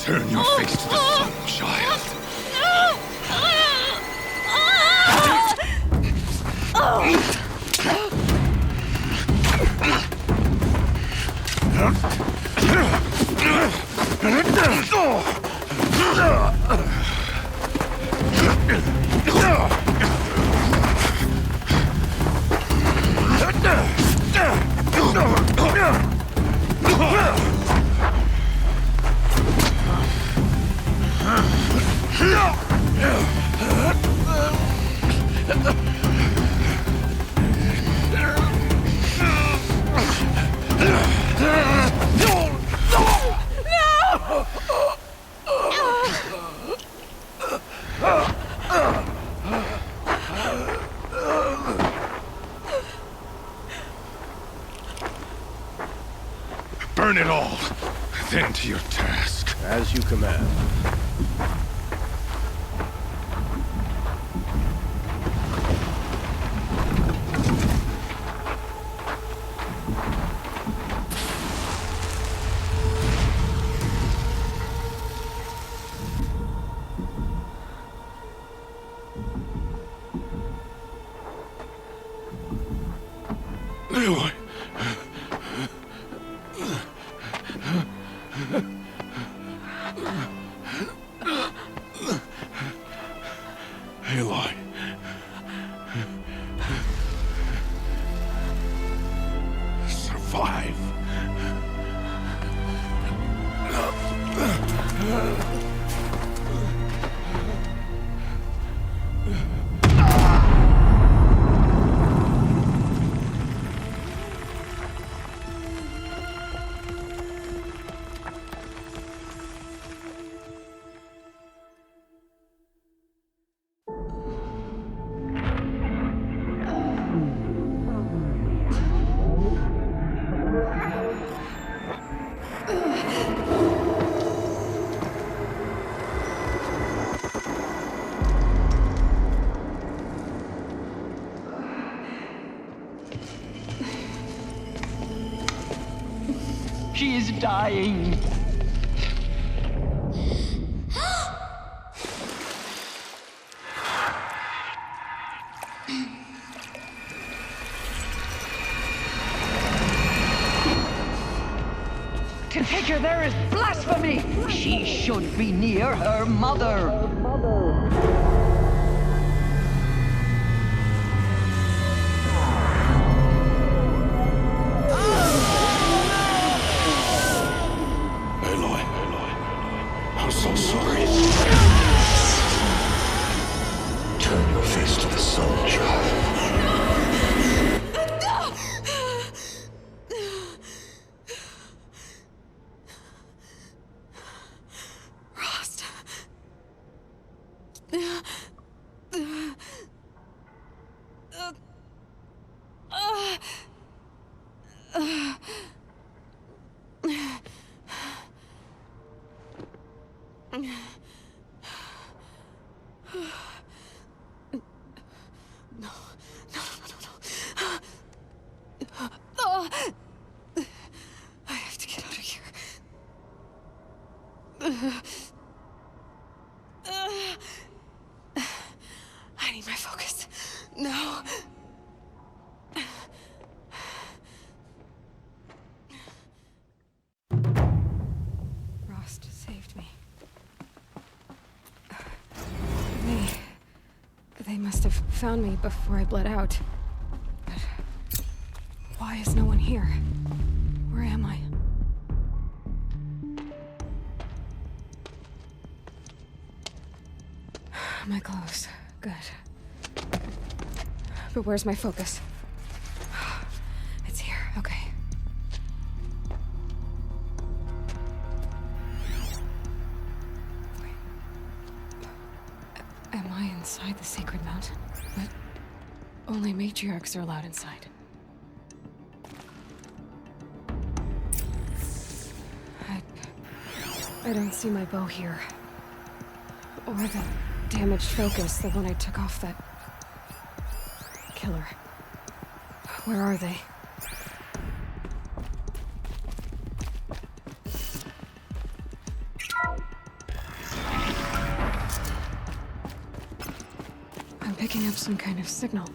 Turn your face to the sun, child. Burn it all, then to your task. As you command. Aloy. Aloy. Survive. She is dying. To take her there is blasphemy. She should be near her mother. I'm so sorry. Turn your face to the sun, child. Rost. I have to get out of here. I need my focus. No. Rost saved me. They must have found me before I bled out. But why is no one here? Where am I? My clothes. Good. But where's my focus? It's here. Okay. Am I inside the sacred mountain? But only matriarchs are allowed inside. I don't see my bow here. Or the damaged focus, the one I took off that killer. Where are they? I'm picking up some kind of signal.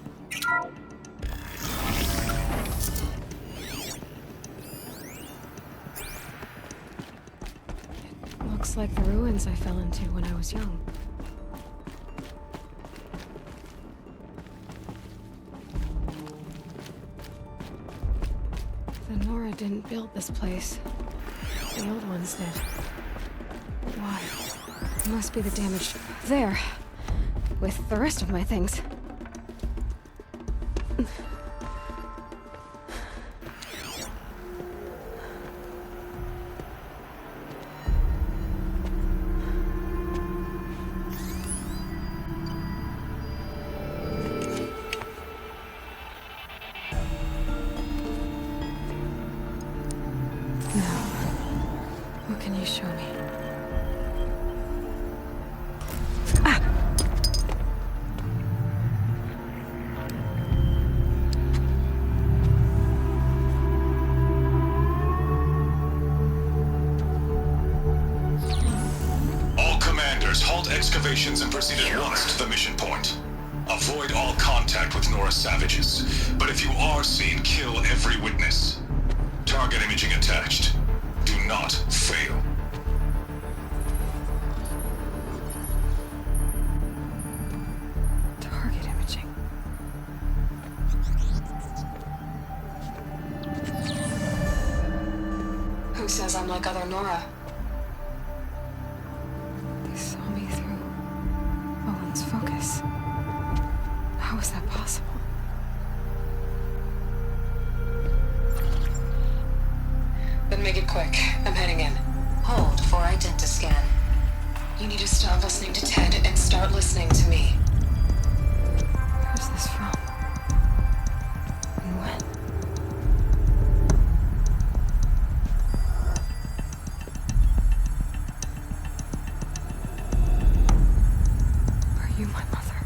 It looks like the ruins I fell into when I was young. The Nora didn't build this place. The old ones did. Why? It must be the damaged... There! With the rest of my things. What can you show me? All commanders, halt excavations and proceed at once to the mission point. Avoid all contact with Nora savages, but if you are seen, kill every witness. Target imaging attached. Do not fail. Target imaging. Who says I'm like other Nora? They saw me through Owen's focus. How is that possible? Then make it quick. I'm heading in. Hold for identiscan. You need to stop listening to Ted and start listening to me. Who's this from? And when? Are you my mother?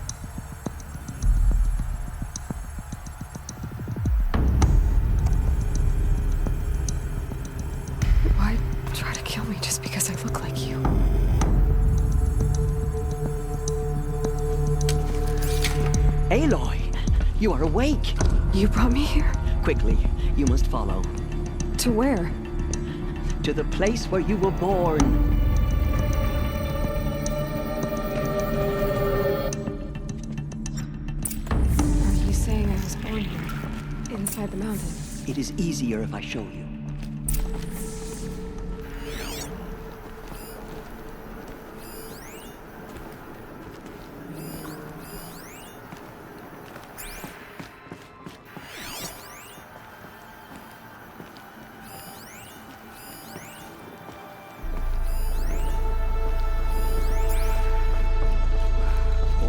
Why try to kill me just because I look like you? Aloy, you are awake. You brought me here? Quickly, you must follow. To where? To the place where you were born. Are you saying I was born here? Inside the mountain? It is easier if I show you.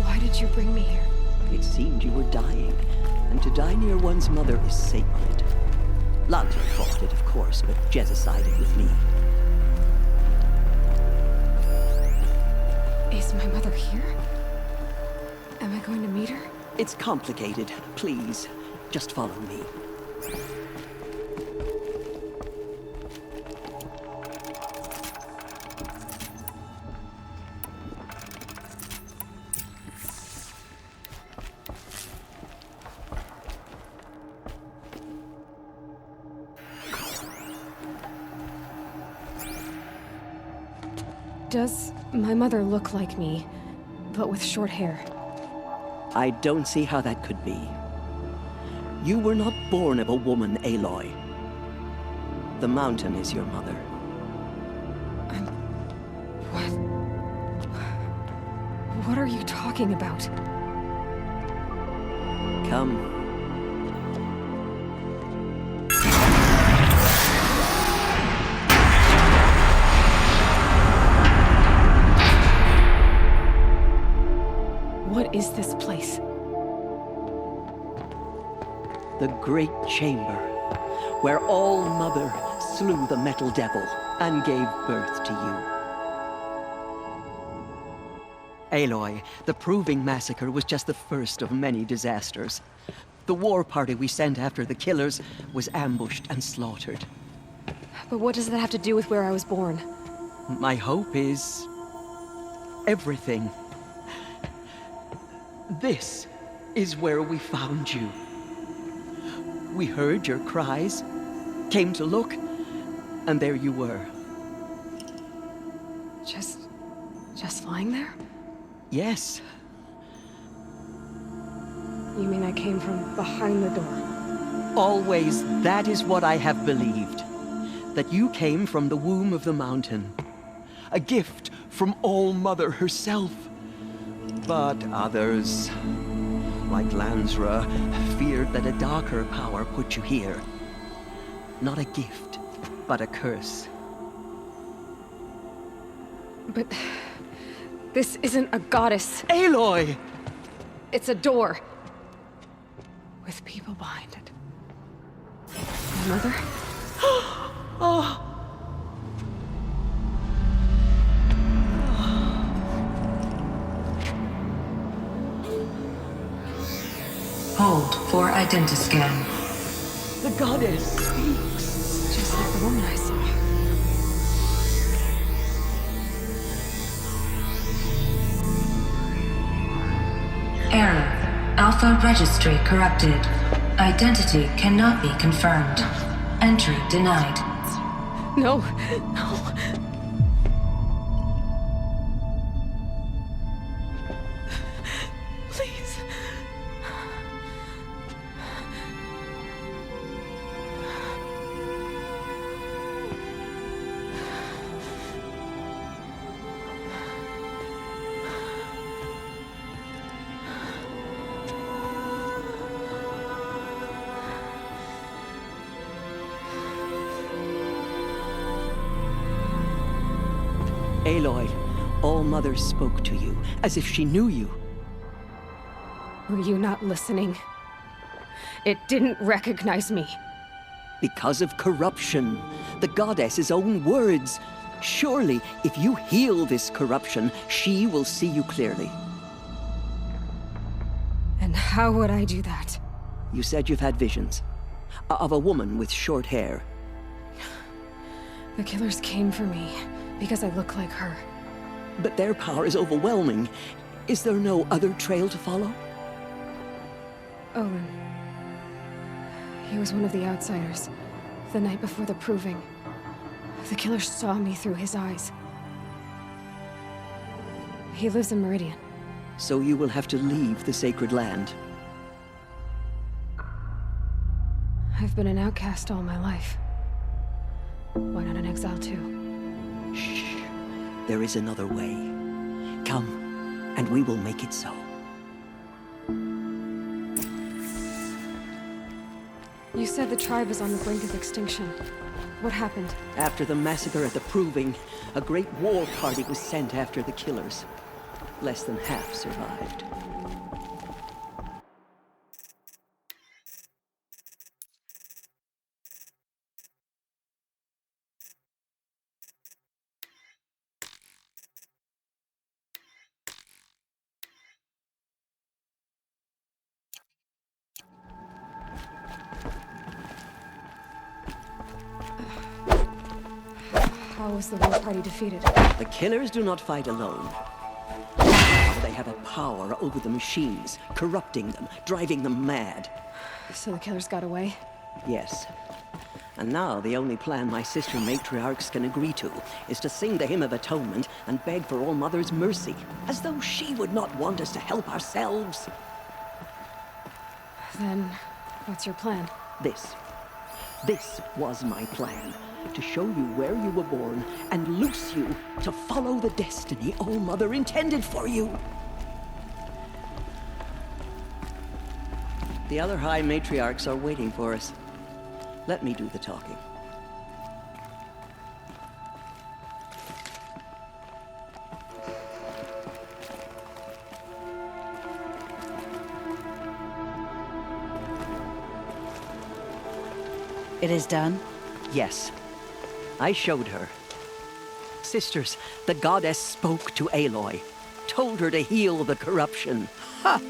Why did you bring me here? It seemed you were dying, and to die near one's mother is sacred. Lanza fought it, of course, but Jezza sided with me. Is my mother here? Am I going to meet her? It's complicated. Please, just follow me. Does my mother look like me, but with short hair? I don't see how that could be. You were not born of a woman, Aloy. The mountain is your mother. What are you talking about? Come. is this place? The Great Chamber, where All Mother slew the Metal Devil and gave birth to you. Aloy, the Proving Massacre was just the first of many disasters. The war party we sent after the killers was ambushed and slaughtered. But what does that have to do with where I was born? My hope is... everything. This is where we found you. We heard your cries, came to look, and there you were. Just lying there? Yes. You mean I came from behind the door? Always, that is what I have believed. That you came from the womb of the mountain. A gift from All Mother herself. But others, like Lansra, feared that a darker power put you here. Not a gift, but a curse. But... this isn't a goddess. Aloy! It's a door. With people behind it. My mother? Oh! Hold for identiscan. The goddess speaks. Just like the woman I saw. Error. Alpha registry corrupted. Identity cannot be confirmed. Entry denied. No, no. Please. Aloy, All Mother spoke to you, as if she knew you. Were you not listening? It didn't recognize me. Because of corruption. The goddess's own words. Surely, if you heal this corruption, she will see you clearly. And how would I do that? You said you've had visions. Of a woman with short hair. The killers came for me because I look like her. But their power is overwhelming. Is there no other trail to follow? Owen. He was one of the outsiders. The night before the Proving. The killers saw me through his eyes. He lives in Meridian. So you will have to leave the sacred land. I've been an outcast all my life. Why not an exile too? Shh. There is another way. Come, and we will make it so. You said the tribe is on the brink of extinction. What happened? After the massacre at the Proving, a great war party was sent after the killers. Less than half survived. How was the war party defeated? The killers do not fight alone. They have a power over the machines, corrupting them, driving them mad. So the killers got away? Yes. And now the only plan my sister matriarchs can agree to is to sing the Hymn of Atonement and beg for All Mother's mercy, as though she would not want us to help ourselves. Then, what's your plan? This was my plan. To show you where you were born and loose you to follow the destiny All Mother intended for you. The other High Matriarchs are waiting for us. Let me do the talking. It is done? Yes. I showed her. Sisters, the goddess spoke to Aloy, told her to heal the corruption. Ha!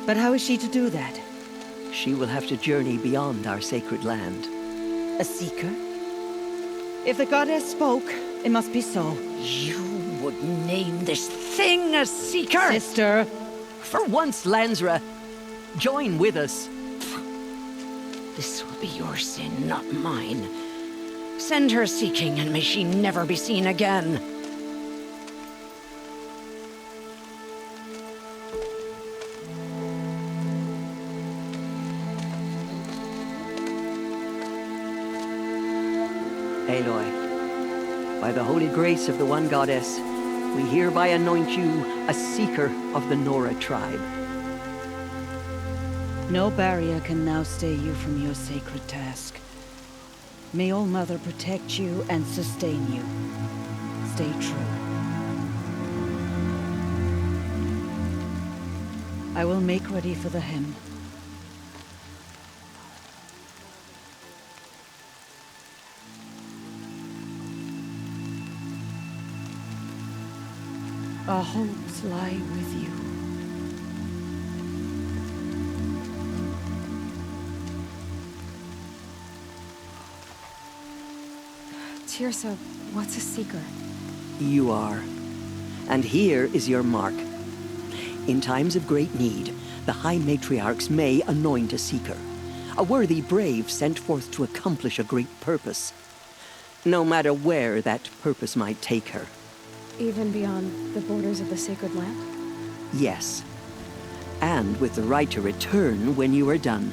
But how is she to do that? She will have to journey beyond our sacred land. A seeker? If the goddess spoke, it must be so. You would name this thing a seeker? Sister! For once, Lansra, join with us. This will be your sin, not mine. Send her seeking, and may she never be seen again. Aloy, by the holy grace of the One Goddess, we hereby anoint you a seeker of the Nora tribe. No barrier can now stay you from your sacred task. May All Mother protect you and sustain you. Stay true. I will make ready for the hymn. Our hopes lie with you. Teersa, what's a seeker? You are. And here is your mark. In times of great need, the High Matriarchs may anoint a seeker. A worthy brave sent forth to accomplish a great purpose. No matter where that purpose might take her. Even beyond the borders of the sacred land? Yes. And with the right to return when you are done,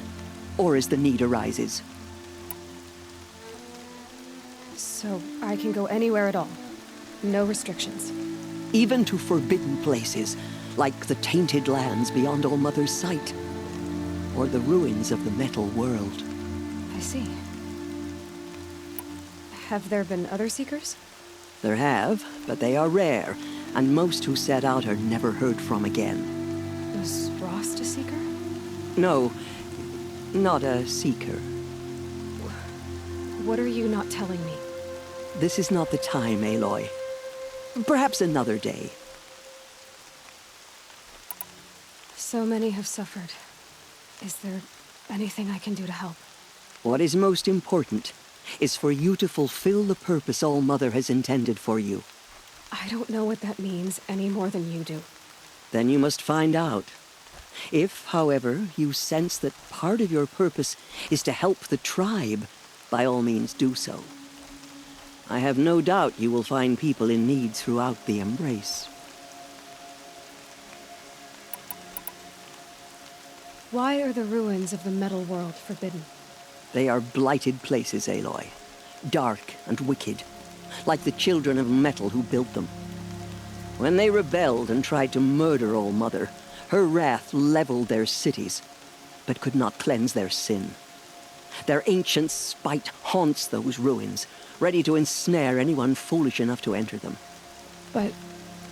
or as the need arises. So I can go anywhere at all? No restrictions? Even to forbidden places, like the tainted lands beyond All Mother's sight. Or the ruins of the metal world. I see. Have there been other seekers? There have, but they are rare, and most who set out are never heard from again. Was Rost a seeker? No, not a seeker. What are you not telling me? This is not the time, Aloy. Perhaps another day. So many have suffered. Is there anything I can do to help? What is most important is for you to fulfill the purpose All Mother has intended for you. I don't know what that means any more than you do. Then you must find out. If, however, you sense that part of your purpose is to help the tribe, by all means do so. I have no doubt you will find people in need throughout the Embrace. Why are the ruins of the metal world forbidden? They are blighted places, Aloy. Dark and wicked, like the children of metal who built them. When they rebelled and tried to murder All Mother, her wrath leveled their cities, but could not cleanse their sin. Their ancient spite haunts those ruins, ready to ensnare anyone foolish enough to enter them. But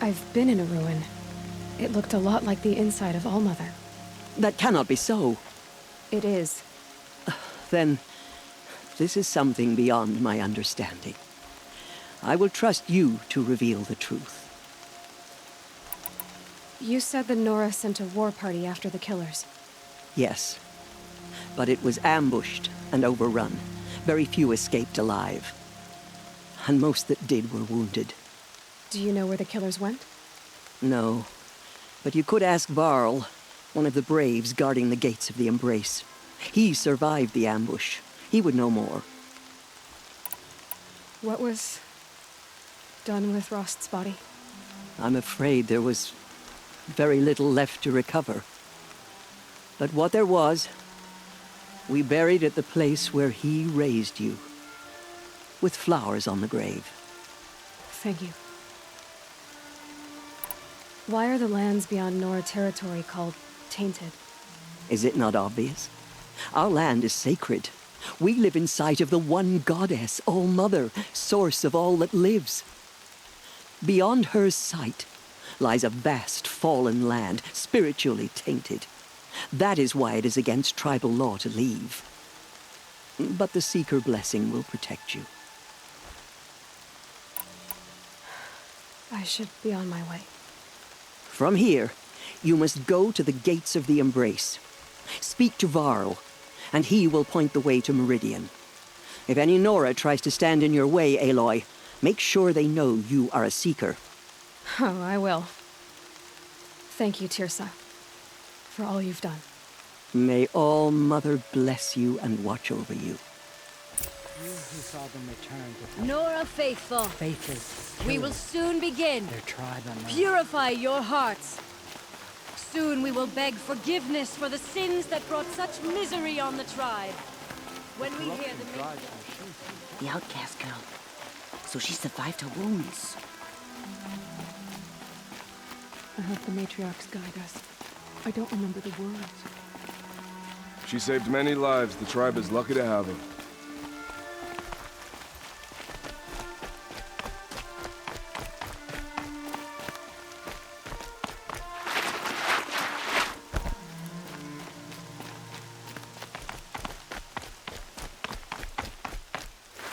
I've been in a ruin. It looked a lot like the inside of All Mother. That cannot be so. It is. Then, this is something beyond my understanding. I will trust you to reveal the truth. You said the Nora sent a war party after the killers. Yes. But it was ambushed and overrun. Very few escaped alive. And most that did were wounded. Do you know where the killers went? No. But you could ask Varl, one of the braves guarding the gates of the Embrace. He survived the ambush. He would know more. What was done with Rost's body? I'm afraid there was very little left to recover. But what there was, we buried at the place where he raised you, with flowers on the grave. Thank you. Why are the lands beyond Nora territory called tainted? Is it not obvious? Our land is sacred. We live in sight of the One Goddess, All Mother, source of all that lives. Beyond her sight lies a vast fallen land, spiritually tainted. That is why it is against tribal law to leave. But the Seeker blessing will protect you. I should be on my way. From here, you must go to the Gates of the Embrace. Speak to Varl, and he will point the way to Meridian. If any Nora tries to stand in your way, Aloy, make sure they know you are a Seeker. Oh, I will. Thank you, Tirsa, for all you've done. May All Mother bless you and watch over you. You who saw them return to Nora faithful. faithless. We will soon begin. Their tribe unknown. Purify your hearts. Soon we will beg forgiveness for the sins that brought such misery on the tribe. When we hear the The outcast girl. So she survived her wounds. I hope the matriarchs guide us. I don't remember the words. She saved many lives. The tribe is lucky to have her.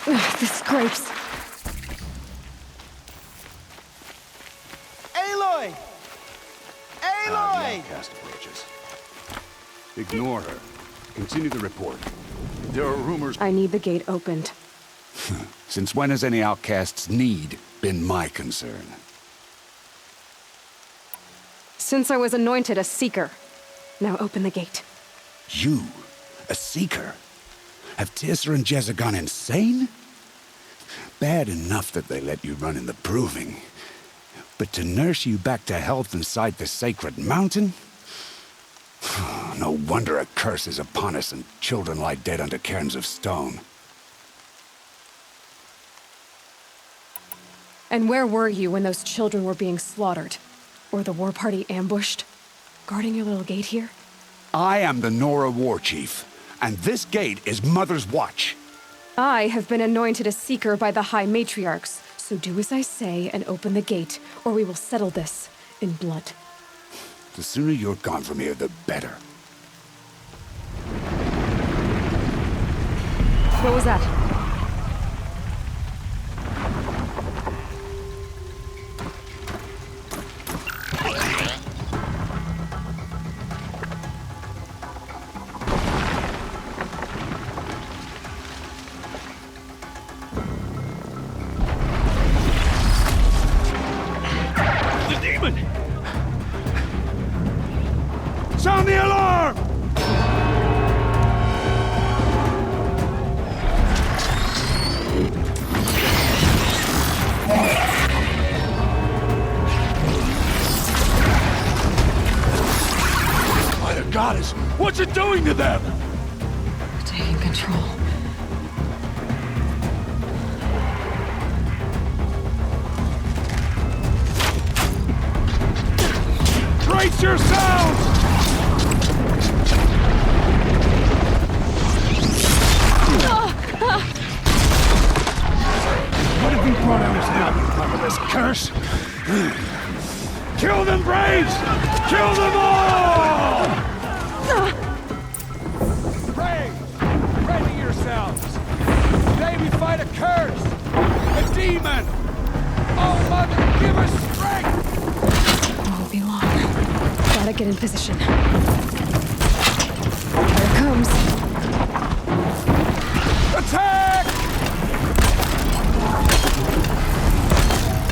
Ugh, the scrapes. Aloy! Aloy! Outcast approaches. Ignore her. Continue the report. There are rumors. I need the gate opened. Since when has any outcast's need been my concern? Since I was anointed a Seeker. Now open the gate. You? A Seeker? Have Tirsa and Jezza gone insane? Bad enough that they let you run in the Proving. But to nurse you back to health inside the Sacred Mountain? No wonder a curse is upon us and children lie dead under cairns of stone. And where were you when those children were being slaughtered? Or the war party ambushed? Guarding your little gate here? I am the Nora War Chief, and this gate is Mother's watch. I have been anointed a Seeker by the High Matriarchs, so do as I say and open the gate, or we will settle this in blood. The sooner you're gone from here, the better. What was that? The demon! Sound the alarm! By the goddess, what's it doing to them? Taking control. Brace yourselves! What have you brought on us now, you motherless curse? Kill them, Braves! Kill them all! Braves, ready yourselves! Today we fight a curse! A demon! Oh, Mother, give us strength! It won't be long. Gotta get in position. Here it comes. Attack!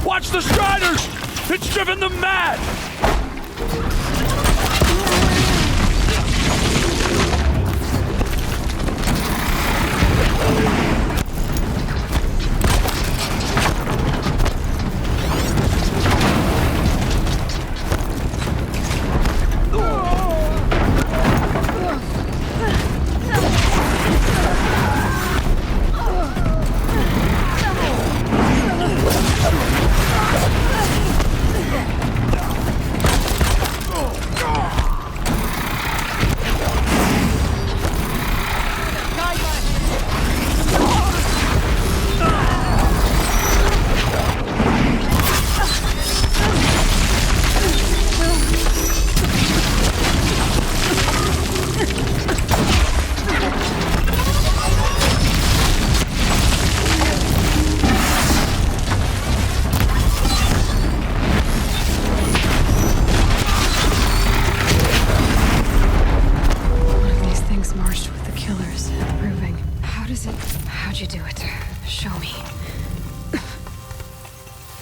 Watch the Striders! It's driven them mad!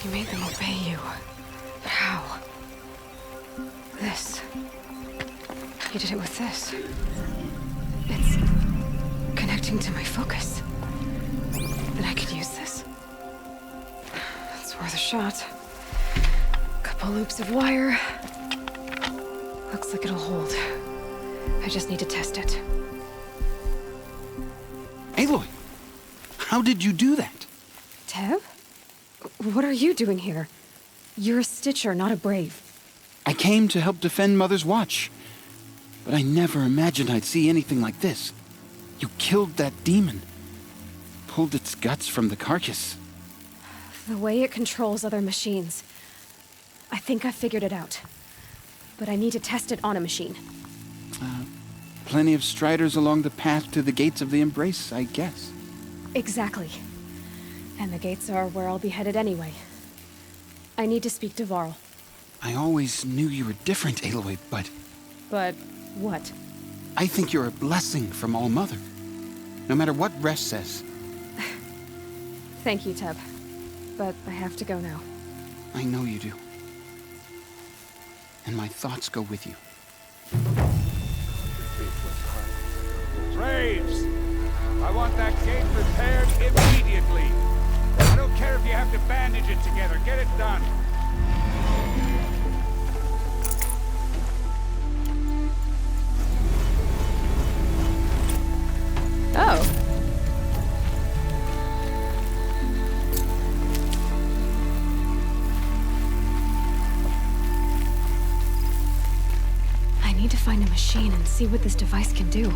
You made them obey you. But how? This. You did it with this. It's connecting to my focus. Then I could use this. It's worth a shot. Couple loops of wire. Looks like it'll hold. I just need to test it. Aloy! How did you do that? Tev? What are you doing here? You're a Stitcher, not a Brave. I came to help defend Mother's Watch. But I never imagined I'd see anything like this. You killed that demon. Pulled its guts from the carcass. The way it controls other machines. I think I figured it out. But I need to test it on a machine. Plenty of striders along the path to the gates of the Embrace, I guess. Exactly. And the gates are where I'll be headed anyway. I need to speak to Varl. I always knew you were different, Aloy, but... But what? I think you're a blessing from All-Mother. No matter what Resh says. Thank you, Teb. But I have to go now. I know you do. And my thoughts go with you. Braves! I want that gate repaired immediately. I don't care if you have to bandage it together. Get it done. Oh. I need to find a machine and see what this device can do.